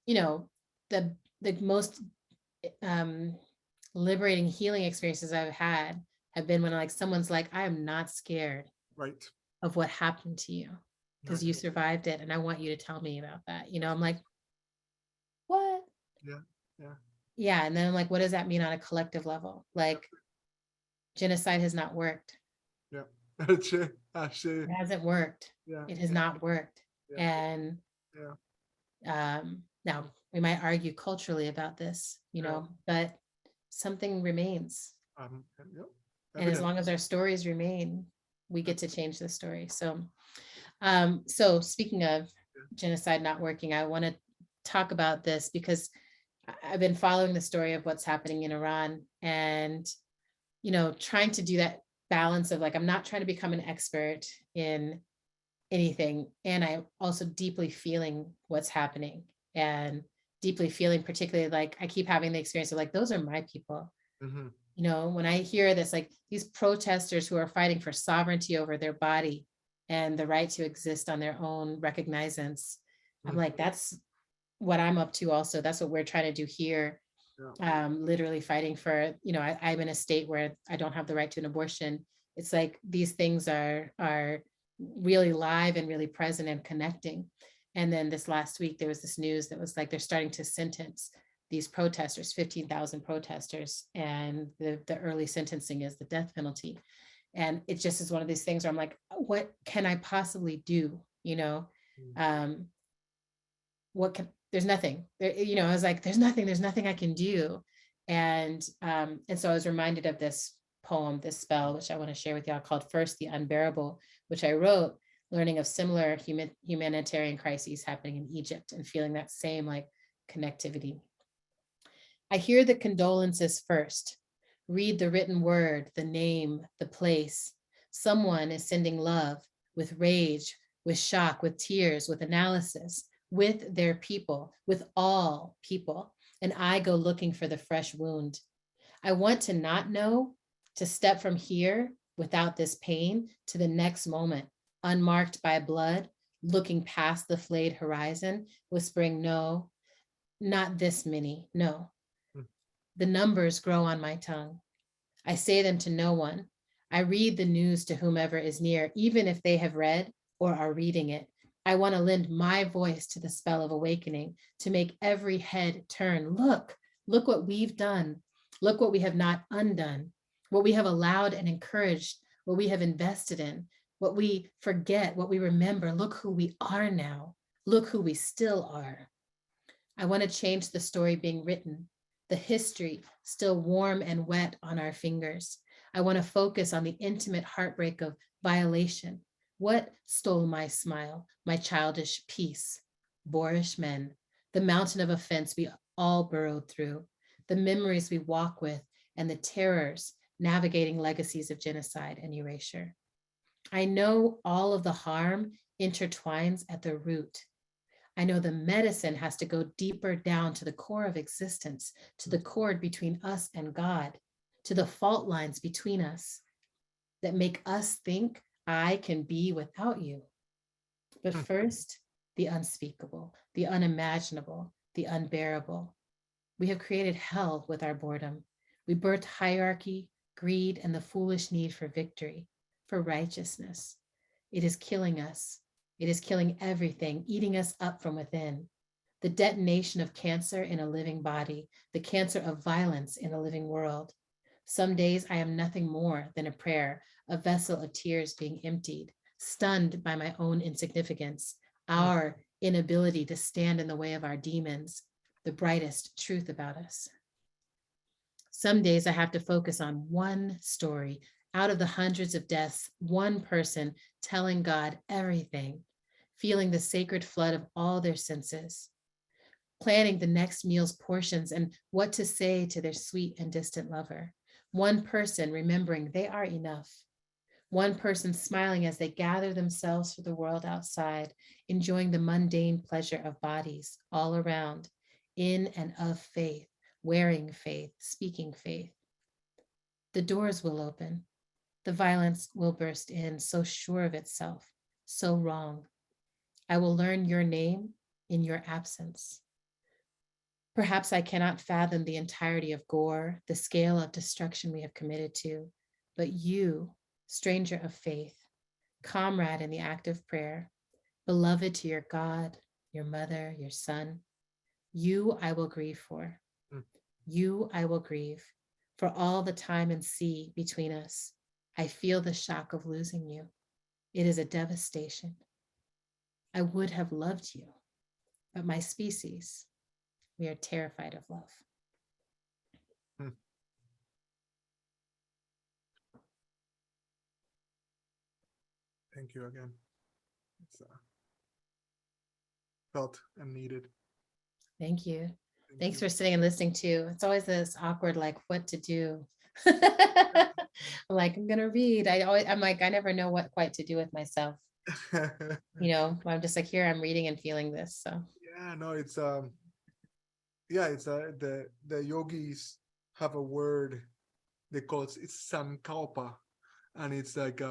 you know, the most liberating healing experiences I've had have been when like someone's like, I am not scared of what happened to you because you survived it. And I want you to tell me about that. You know, I'm like, what? Yeah. And then I'm like, what does that mean on a collective level? Like, genocide has not worked. It hasn't worked. It has not worked. And now we might argue culturally about this, you know, but something remains. And as long as our stories remain, we get to change the story. So, so speaking of genocide not working, I want to talk about this because I've been following the story of what's happening in Iran and, you know, trying to do that balance of like, I'm not trying to become an expert in anything. And I'm also deeply feeling what's happening, and deeply feeling, particularly like I keep having the experience of like, those are my people. Mhm. You know, when I hear this, like these protesters who are fighting for sovereignty over their body and the right to exist on their own recognizance, I'm Mm. like, that's what I'm up to also. That's what we're trying to do here. Yeah. Literally fighting for, you know, I'm in a state where I don't have the right to an abortion. It's like these things are really live and really present and connecting. And then this last week, there was this news that was like, they're starting to sentence these protesters, 15,000 protesters. And the early sentencing is the death penalty. And it just is one of these things where I'm like, what can I possibly do? You know, Mm. what can, there's nothing there, you know, I was like, there's nothing I can do. And so I was reminded of this poem, this spell, which I want to share with y'all, called First the Unbearable, which I wrote learning of similar humanitarian crises happening in Egypt and feeling that same like connectivity. I hear the condolences first, read the written word, the name, the place. Someone is sending love with rage, with shock, with tears, with analysis, with their people, with all people. And I go looking for the fresh wound. I want to not know, to step from here without this pain to the next moment, unmarked by blood, looking past the flayed horizon, whispering, no, not this many, no. Mm. The numbers grow on my tongue. I say them to no one. I read the news to whomever is near, even if they have read or are reading it. I want to lend my voice to the spell of awakening, to make every head turn. Look what we've done. Look what we have not undone, what we have allowed and encouraged, what we have invested in, what we forget, what we remember. Look who we are now. Look who we still are. I want to change the story being written, the history still warm and wet on our fingers. I want to focus on the intimate heartbreak of violation. What stole my smile, my childish peace? Boorish men, the mountain of offense we all burrowed through, the memories we walk with, and the terrors navigating legacies of genocide and erasure. I know all of the harm intertwines at the root. I know the medicine has to go deeper down to the core of existence, to the cord between us and God, to the fault lines between us that make us think I can be without you. But Mm. first, the unspeakable, the unimaginable, the unbearable. We have created hell with our boredom. We birthed hierarchy, greed, and the foolish need for victory, for righteousness. It is killing us. It is killing everything, eating us up from within. The detonation of cancer in a living body, the cancer of violence in a living world. Some days I am nothing more than a prayer, a vessel of tears being emptied, stunned by my own insignificance, our inability to stand in the way of our demons, the brightest truth about us. Some days I have to focus on one story out of the hundreds of deaths, one person telling God everything, feeling the sacred flood of all their senses, planning the next meal's portions and what to say to their sweet and distant lover. One person remembering they are enough. One person smiling as they gather themselves for the world outside, enjoying the mundane pleasure of bodies all around, in and of faith, wearing faith, speaking faith. The doors will open. The violence will burst in, so sure of itself, so wrong. I will learn your name in your absence. Perhaps I cannot fathom the entirety of gore, the scale of destruction we have committed to, but you, stranger of faith, comrade in the act of prayer, beloved to your God, your mother, your son, you I will grieve for. Mm. You I will grieve for all the time and sea between us. I feel the shock of losing you. It is a devastation. I would have loved you, but my species, we are terrified of love. Mm. Thank you again. It's felt and needed. Thank you. Thank Thanks you. for sitting and listening too. It's always this awkward, like what to do. I'm like, I'm gonna read. I'm like, I never know what quite to do with myself. I'm just like, here, I'm reading and feeling this. So Yeah, no, it's the yogis have a word they call it's sankalpa, and it's like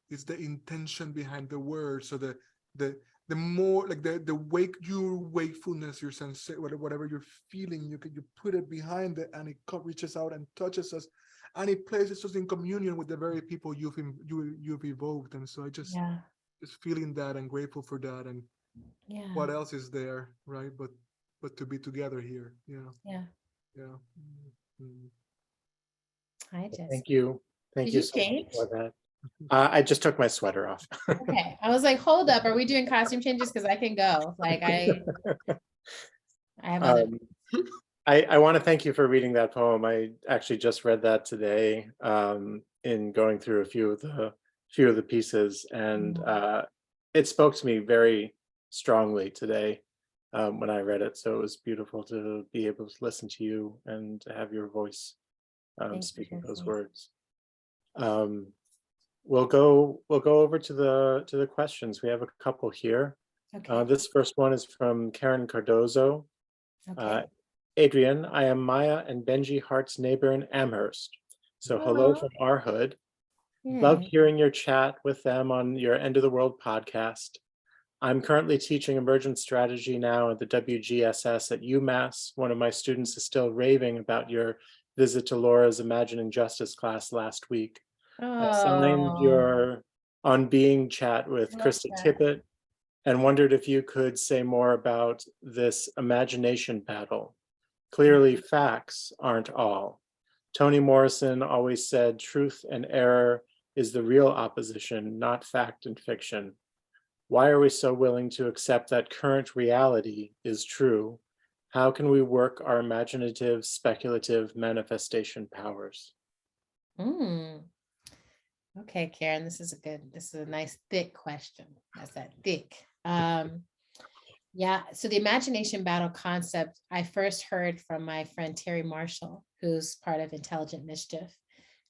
it's the intention behind the word. So the the more like the wake your wakefulness, your sense, whatever you're feeling, you put it behind it, and it reaches out and touches us, and it places us in communion with the very people you've evoked. And so I yeah, just feeling that and grateful for that. And yeah, what else is there, right? But to be together here. Yeah, yeah. yeah. I just Thank you. did Thank you you so much change? for that. I just took my sweater off. Okay. I was like, hold up, are we doing costume changes? Because I can go. Like I have other Um, I want to thank you for reading that poem. I actually just read that today in going through a few of the pieces, and it spoke to me very strongly today when I read it. So it was beautiful to be able to listen to you and to have your voice thank you, speaking those Jesse. words. Um, we'll go over to the questions. We have a couple here. Okay. This first one is from Karen Cardozo. Okay. Adrienne, I am Maya and Benji Hart's neighbor in Amherst. So hello Aw, from our hood. Loved yeah. hearing your chat with them on your End of the World podcast. I'm currently teaching emergent strategy now at the WGSS at UMass. One of my students is still raving about your visit to Laura's Imagining Justice class last week. I signed Oh, your On Being chat with love Krista that. Tippett and wondered if you could say more about this imagination battle. Clearly, facts aren't all. Toni Morrison always said truth and error is the real opposition, not fact and fiction. Why are we so willing to accept that current reality is true? How can we work our imaginative, speculative manifestation powers? Mm. Okay, Karen, this is a nice thick question. That's that thick. Yeah, so the imagination battle concept, I first heard from my friend Terry Marshall, who's part of Intelligent Mischief,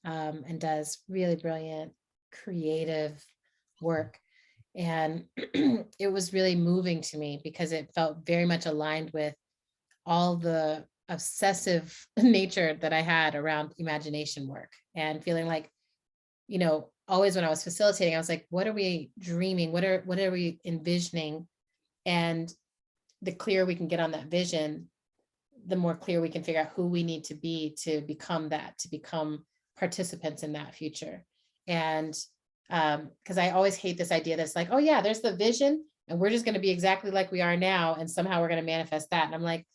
and does really brilliant, creative work. And it was really moving to me because it felt very much aligned with all the obsessive nature that I had around imagination work and feeling like, always when I was facilitating, I was like, what are we dreaming? What are we envisioning? And the clearer we can get on that vision, the more clear we can figure out who we need to become that, to become participants in that future. And because I always hate this idea that's like, oh yeah, there's the vision and we're just going to be exactly like we are now and somehow we're going to manifest that. And I'm like,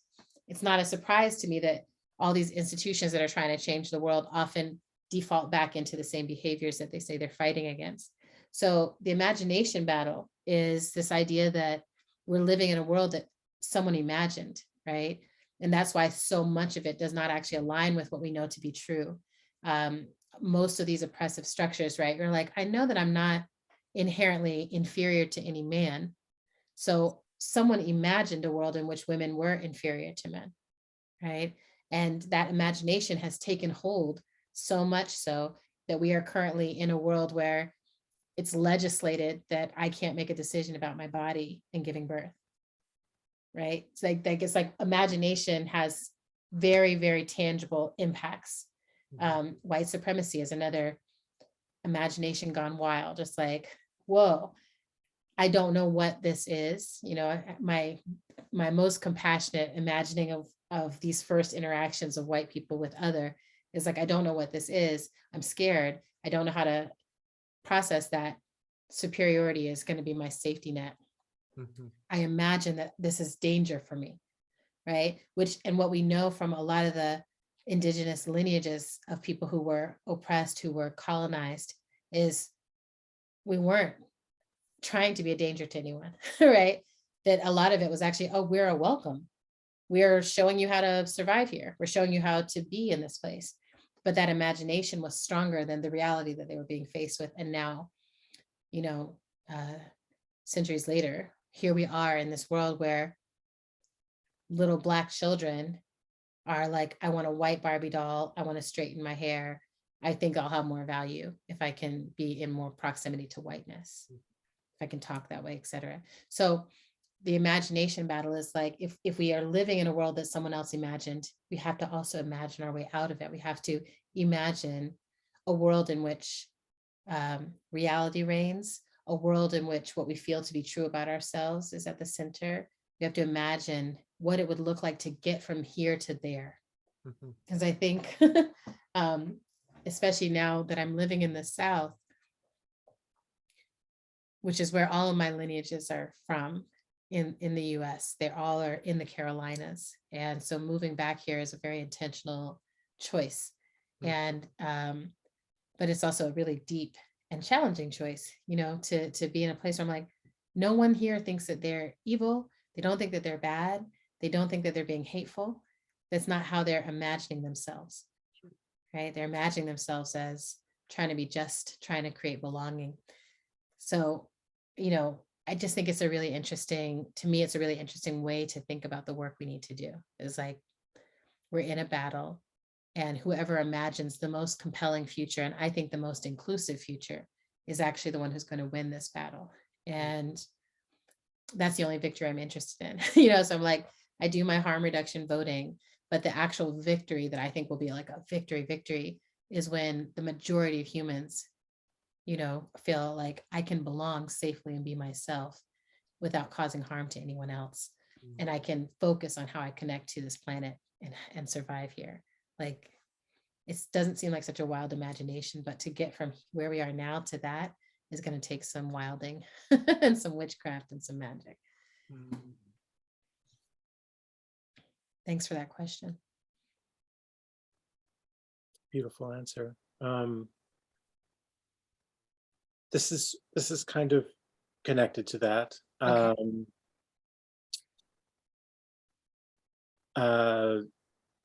it's not a surprise to me that all these institutions that are trying to change the world often default back into the same behaviors that they say they're fighting against. So the imagination battle is this idea that we're living in a world that someone imagined, right? And that's why so much of it does not actually align with what we know to be true. Most of these oppressive structures, right? You're like, I know that I'm not inherently inferior to any man. So someone imagined a world in which women were inferior to men, right? And that imagination has taken hold so much so that we are currently in a world where it's legislated that I can't make a decision about my body in giving birth, right? It's like imagination has very, very tangible impacts. White supremacy is another imagination gone wild, just like, whoa, I don't know what this is. My most compassionate imagining of these first interactions of white people with other is like, I don't know what this is. I'm scared. I don't know how to process that. Superiority is going to be my safety net. I imagine that this is danger for me, right? And what we know from a lot of the indigenous lineages of people who were oppressed, who were colonized, is we weren't trying to be a danger to anyone, right? That a lot of it was actually, oh, we're a welcome. We're showing you how to survive here. We're showing you how to be in this place. But that imagination was stronger than the reality that they were being faced with. And now, centuries later, here we are in this world where little Black children are like, I want a white Barbie doll. I want to straighten my hair. I think I'll have more value if I can be in more proximity to whiteness. I can talk that way, etc. So the imagination battle is like, if we are living in a world that someone else imagined, we have to also imagine our way out of it. We have to imagine a world in which reality reigns, a world in which what we feel to be true about ourselves is at the center. We have to imagine what it would look like to get from here to there. Because I think, especially now that I'm living in the South, which is where all of my lineages are from in the US, they all are in the Carolinas. And so moving back here is a very intentional choice. And, but it's also a really deep and challenging choice, you know, to be in a place where I'm like, no one here thinks that they're evil. They don't think that they're bad. They don't think that they're being hateful. That's not how they're imagining themselves, right? They're imagining themselves as trying to be just, trying to create belonging. So, you know, I just think it's a really interesting, to me, it's a really interesting way to think about the work we need to do. It's like, we're in a battle, and whoever imagines the most compelling future, and I think the most inclusive future, is actually the one who's going to win this battle. And that's the only victory I'm interested in, you know? So I'm like, I do my harm reduction voting, but the actual victory that I think will be like a victory is when the majority of humans, you know, feel like I can belong safely and be myself without causing harm to anyone else. And I can focus on how I connect to this planet and survive here. Like, it doesn't seem like such a wild imagination, but to get from where we are now to that is going to take some wilding and some witchcraft and some magic. Thanks for that question. Beautiful answer. This is kind of connected to that. Okay.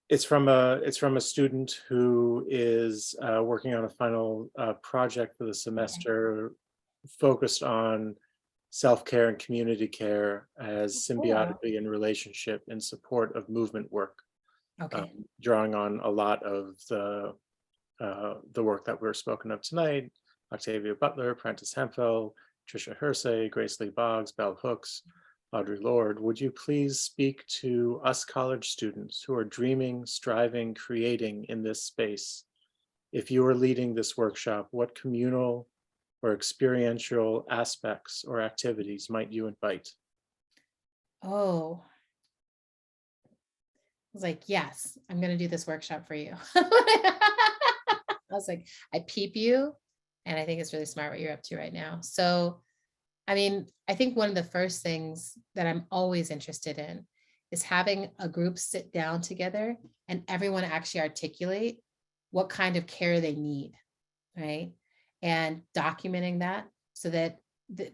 It's from a student who is working on a final project for the semester, focused on self-care and community care as symbiotically in relationship in support of movement work. Okay. Drawing on a lot of the work that we're spoken of tonight: Octavia Butler, Prentice Hemphill, Tricia Hersey, Grace Lee Boggs, Bell Hooks, Audre Lorde. Would you please speak to us college students who are dreaming, striving, creating in this space? If you are leading this workshop, what communal or experiential aspects or activities might you invite? Oh, I was like, yes, I'm going to do this workshop for you. I was like, I peep you. And I think it's really smart what you're up to right now. So, I mean, I think one of the first things that I'm always interested in is having a group sit down together and everyone actually articulate what kind of care they need, right? And documenting that so that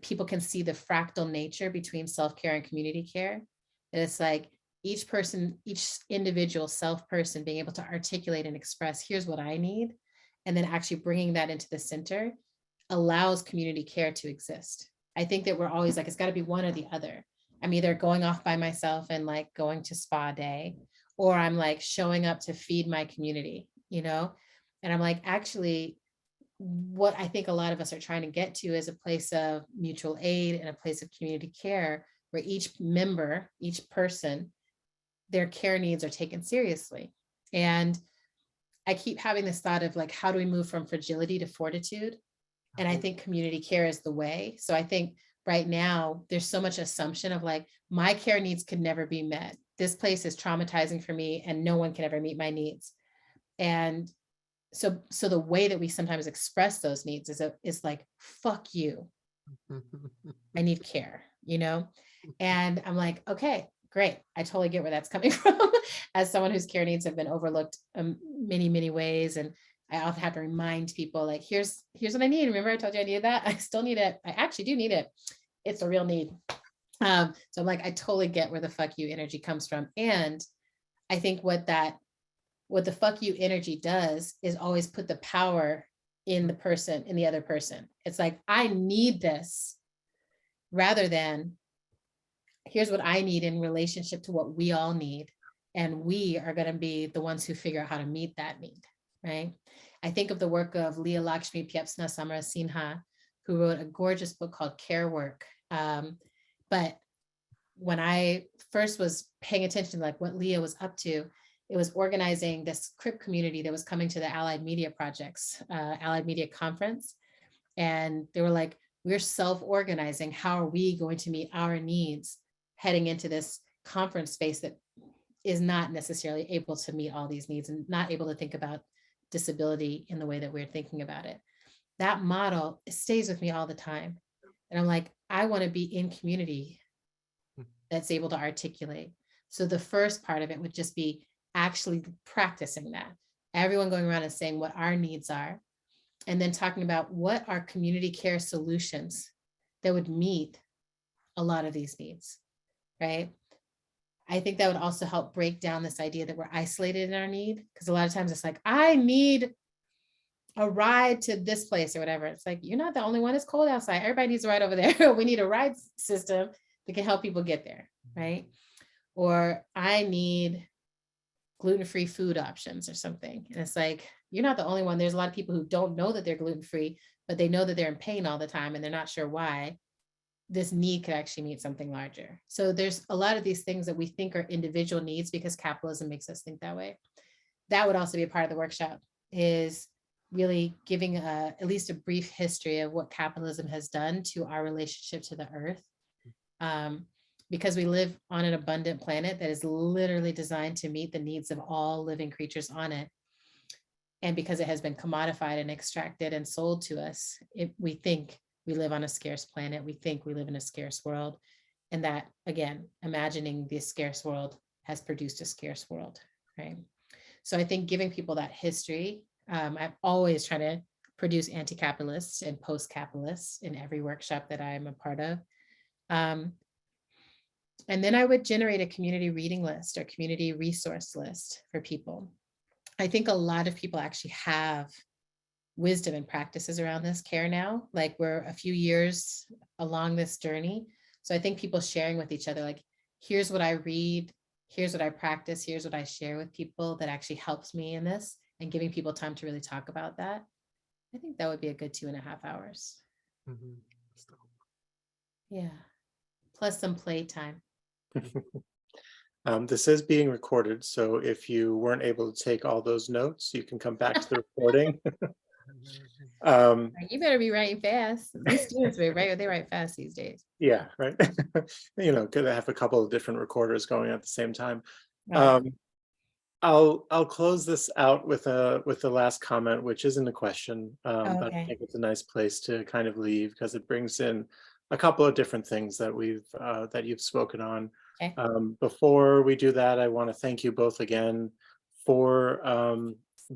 people can see the fractal nature between self-care and community care. And it's like each person, each individual self person being able to articulate and express, here's what I need. And then actually bringing that into the center allows community care to exist. I think that we're always like, it's got to be one or the other. I'm either going off by myself and like going to spa day, or I'm like showing up to feed my community, you know? And I'm like, actually, what I think a lot of us are trying to get to is a place of mutual aid and a place of community care where each member, each person, their care needs are taken seriously. And I keep having this thought of like, how do we move from fragility to fortitude? And I think community care is the way. So I think right now there's so much assumption of like, my care needs could never be met. This place is traumatizing for me and no one can ever meet my needs. And so the way that we sometimes express those needs is like, fuck you. I need care, you know? And I'm like, okay, great. I totally get where that's coming from as someone whose care needs have been overlooked many, many ways. And I often have to remind people like, here's what I need. Remember I told you I needed that? I still need it. I actually do need it. It's a real need. So I'm like, I totally get where the fuck you energy comes from. And I think what the fuck you energy does is always put the power in the person, in the other person. It's like, I need this, rather than here's what I need in relationship to what we all need. And we are going to be the ones who figure out how to meet that need, right? I think of the work of Leah Lakshmi Pyapsna Samara Sinha, who wrote a gorgeous book called Care Work. But when I first was paying attention to like what Leah was up to, it was organizing this CRIP community that was coming to the Allied Media Projects, Allied Media Conference. And they were like, we're self-organizing. How are we going to meet our needs heading into this conference space that is not necessarily able to meet all these needs and not able to think about disability in the way that we're thinking about it. That model, it stays with me all the time. And I'm like, I want to be in community that's able to articulate. So the first part of it would just be actually practicing that. Everyone going around and saying what our needs are, and then talking about what are community care solutions that would meet a lot of these needs, right? I think that would also help break down this idea that we're isolated in our need, because a lot of times it's like, I need a ride to this place or whatever. It's like, you're not the only one. It's cold outside. Everybody needs a ride over there. We need a ride system that can help people get there, right? Or I need gluten-free food options or something. And it's like, you're not the only one. There's a lot of people who don't know that they're gluten-free, but they know that they're in pain all the time and they're not sure why. This need could actually meet something larger. So there's a lot of these things that we think are individual needs because capitalism makes us think that way. That would also be a part of the workshop, is really giving at least a brief history of what capitalism has done to our relationship to the earth. Because we live on an abundant planet that is literally designed to meet the needs of all living creatures on it. And because it has been commodified and extracted and sold to us, we think we live on a scarce planet. We think we live in a scarce world. And that, again, imagining this scarce world has produced a scarce world, right? So I think giving people that history, I've always tried to produce anti-capitalists and post-capitalists in every workshop that I'm a part of. And then I would generate a community reading list or community resource list for people. I think a lot of people actually have wisdom and practices around this care now. Like, we're a few years along this journey. So I think people sharing with each other, like, here's what I read, here's what I practice, here's what I share with people that actually helps me in this, and giving people time to really talk about that. I think that would be a good 2.5 hours. Mhm. Yeah. Plus some playtime. This is being recorded, so if you weren't able to take all those notes, you can come back to the recording. You better be writing fast. These students, they write fast these days. Yeah, right. Gonna have a couple of different recorders going at the same time. Right. I'll close this out with the last comment, which isn't a question, but I Okay. think it's a nice place to kind of leave, because it brings in a couple of different things that that you've spoken on. Okay. Before we do that, I want to thank you both again for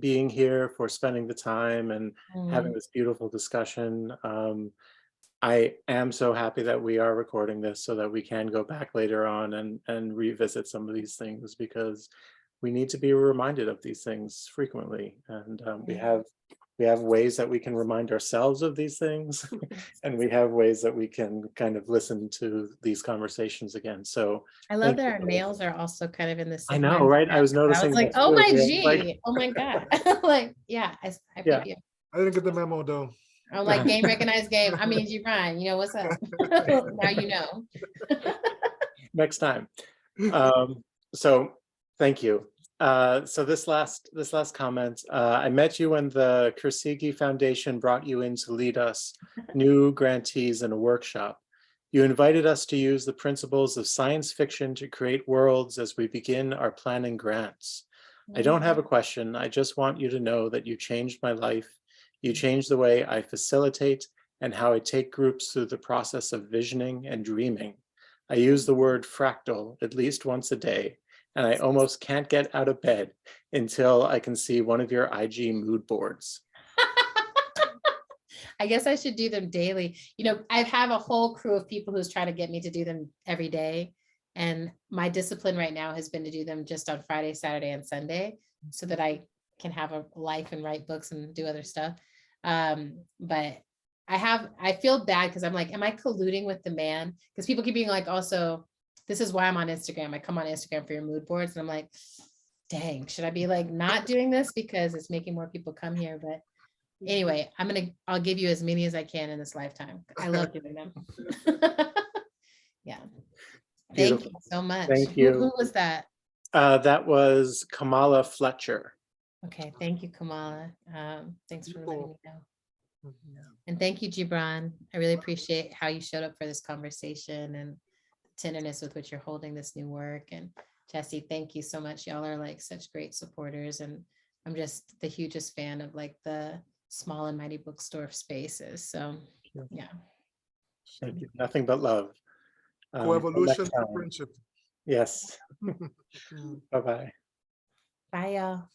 being here, for spending the time and having this beautiful discussion. I am so happy that we are recording this so that we can go back later on and revisit some of these things, because we need to be reminded of these things frequently. And we have ways that we can remind ourselves of these things, and we have ways that we can kind of listen to these conversations again. So I love that our nails are also kind of in the same. I know, right? I was noticing. I was like, that oh too. my Yeah, G, like, oh my God. Like, yeah, I Yeah. pick you. I didn't get the memo though. I'm like, game recognized game. I mean, Gibran, you know what's up? Now you know. next time. So thank you. So this last comment, I met you when the Kersigi Foundation brought you in to lead us new grantees in a workshop. You invited us to use the principles of science fiction to create worlds as we begin our planning grants. I don't have a question. I just want you to know that you changed my life. You changed the way I facilitate and how I take groups through the process of visioning and dreaming. I use the word fractal at least once a day, and I almost can't get out of bed until I can see one of your IG mood boards. I guess I should do them daily. I have a whole crew of people who's trying to get me to do them every day. And my discipline right now has been to do them just on Friday, Saturday, and Sunday, so that I can have a life and write books and do other stuff. But I feel bad because I'm like, am I colluding with the man? Because people keep being like, also, this is why I'm on Instagram. I come on Instagram for your mood boards. And I'm like, dang, should I be like not doing this because it's making more people come here? But Anyway, I'll give you as many as I can in this lifetime. I love giving them. Yeah. Thank Beautiful. you so much. Thank you. Who was that? That was Kamala Fletcher. Okay, thank you, Kamala. Thanks for letting me know. Mhm. And thank you, Gibran. I really appreciate how you showed up for this conversation and the tenderness with which you're holding this new work. And Jesse, thank you so much. Y'all are like such great supporters. And I'm just the hugest fan of like the small and mighty bookstore spaces. So yeah. Thank you. Nothing but love. Till Co-evolution next through time. friendship. Yes. Mm. Bye-bye. Bye, y'all.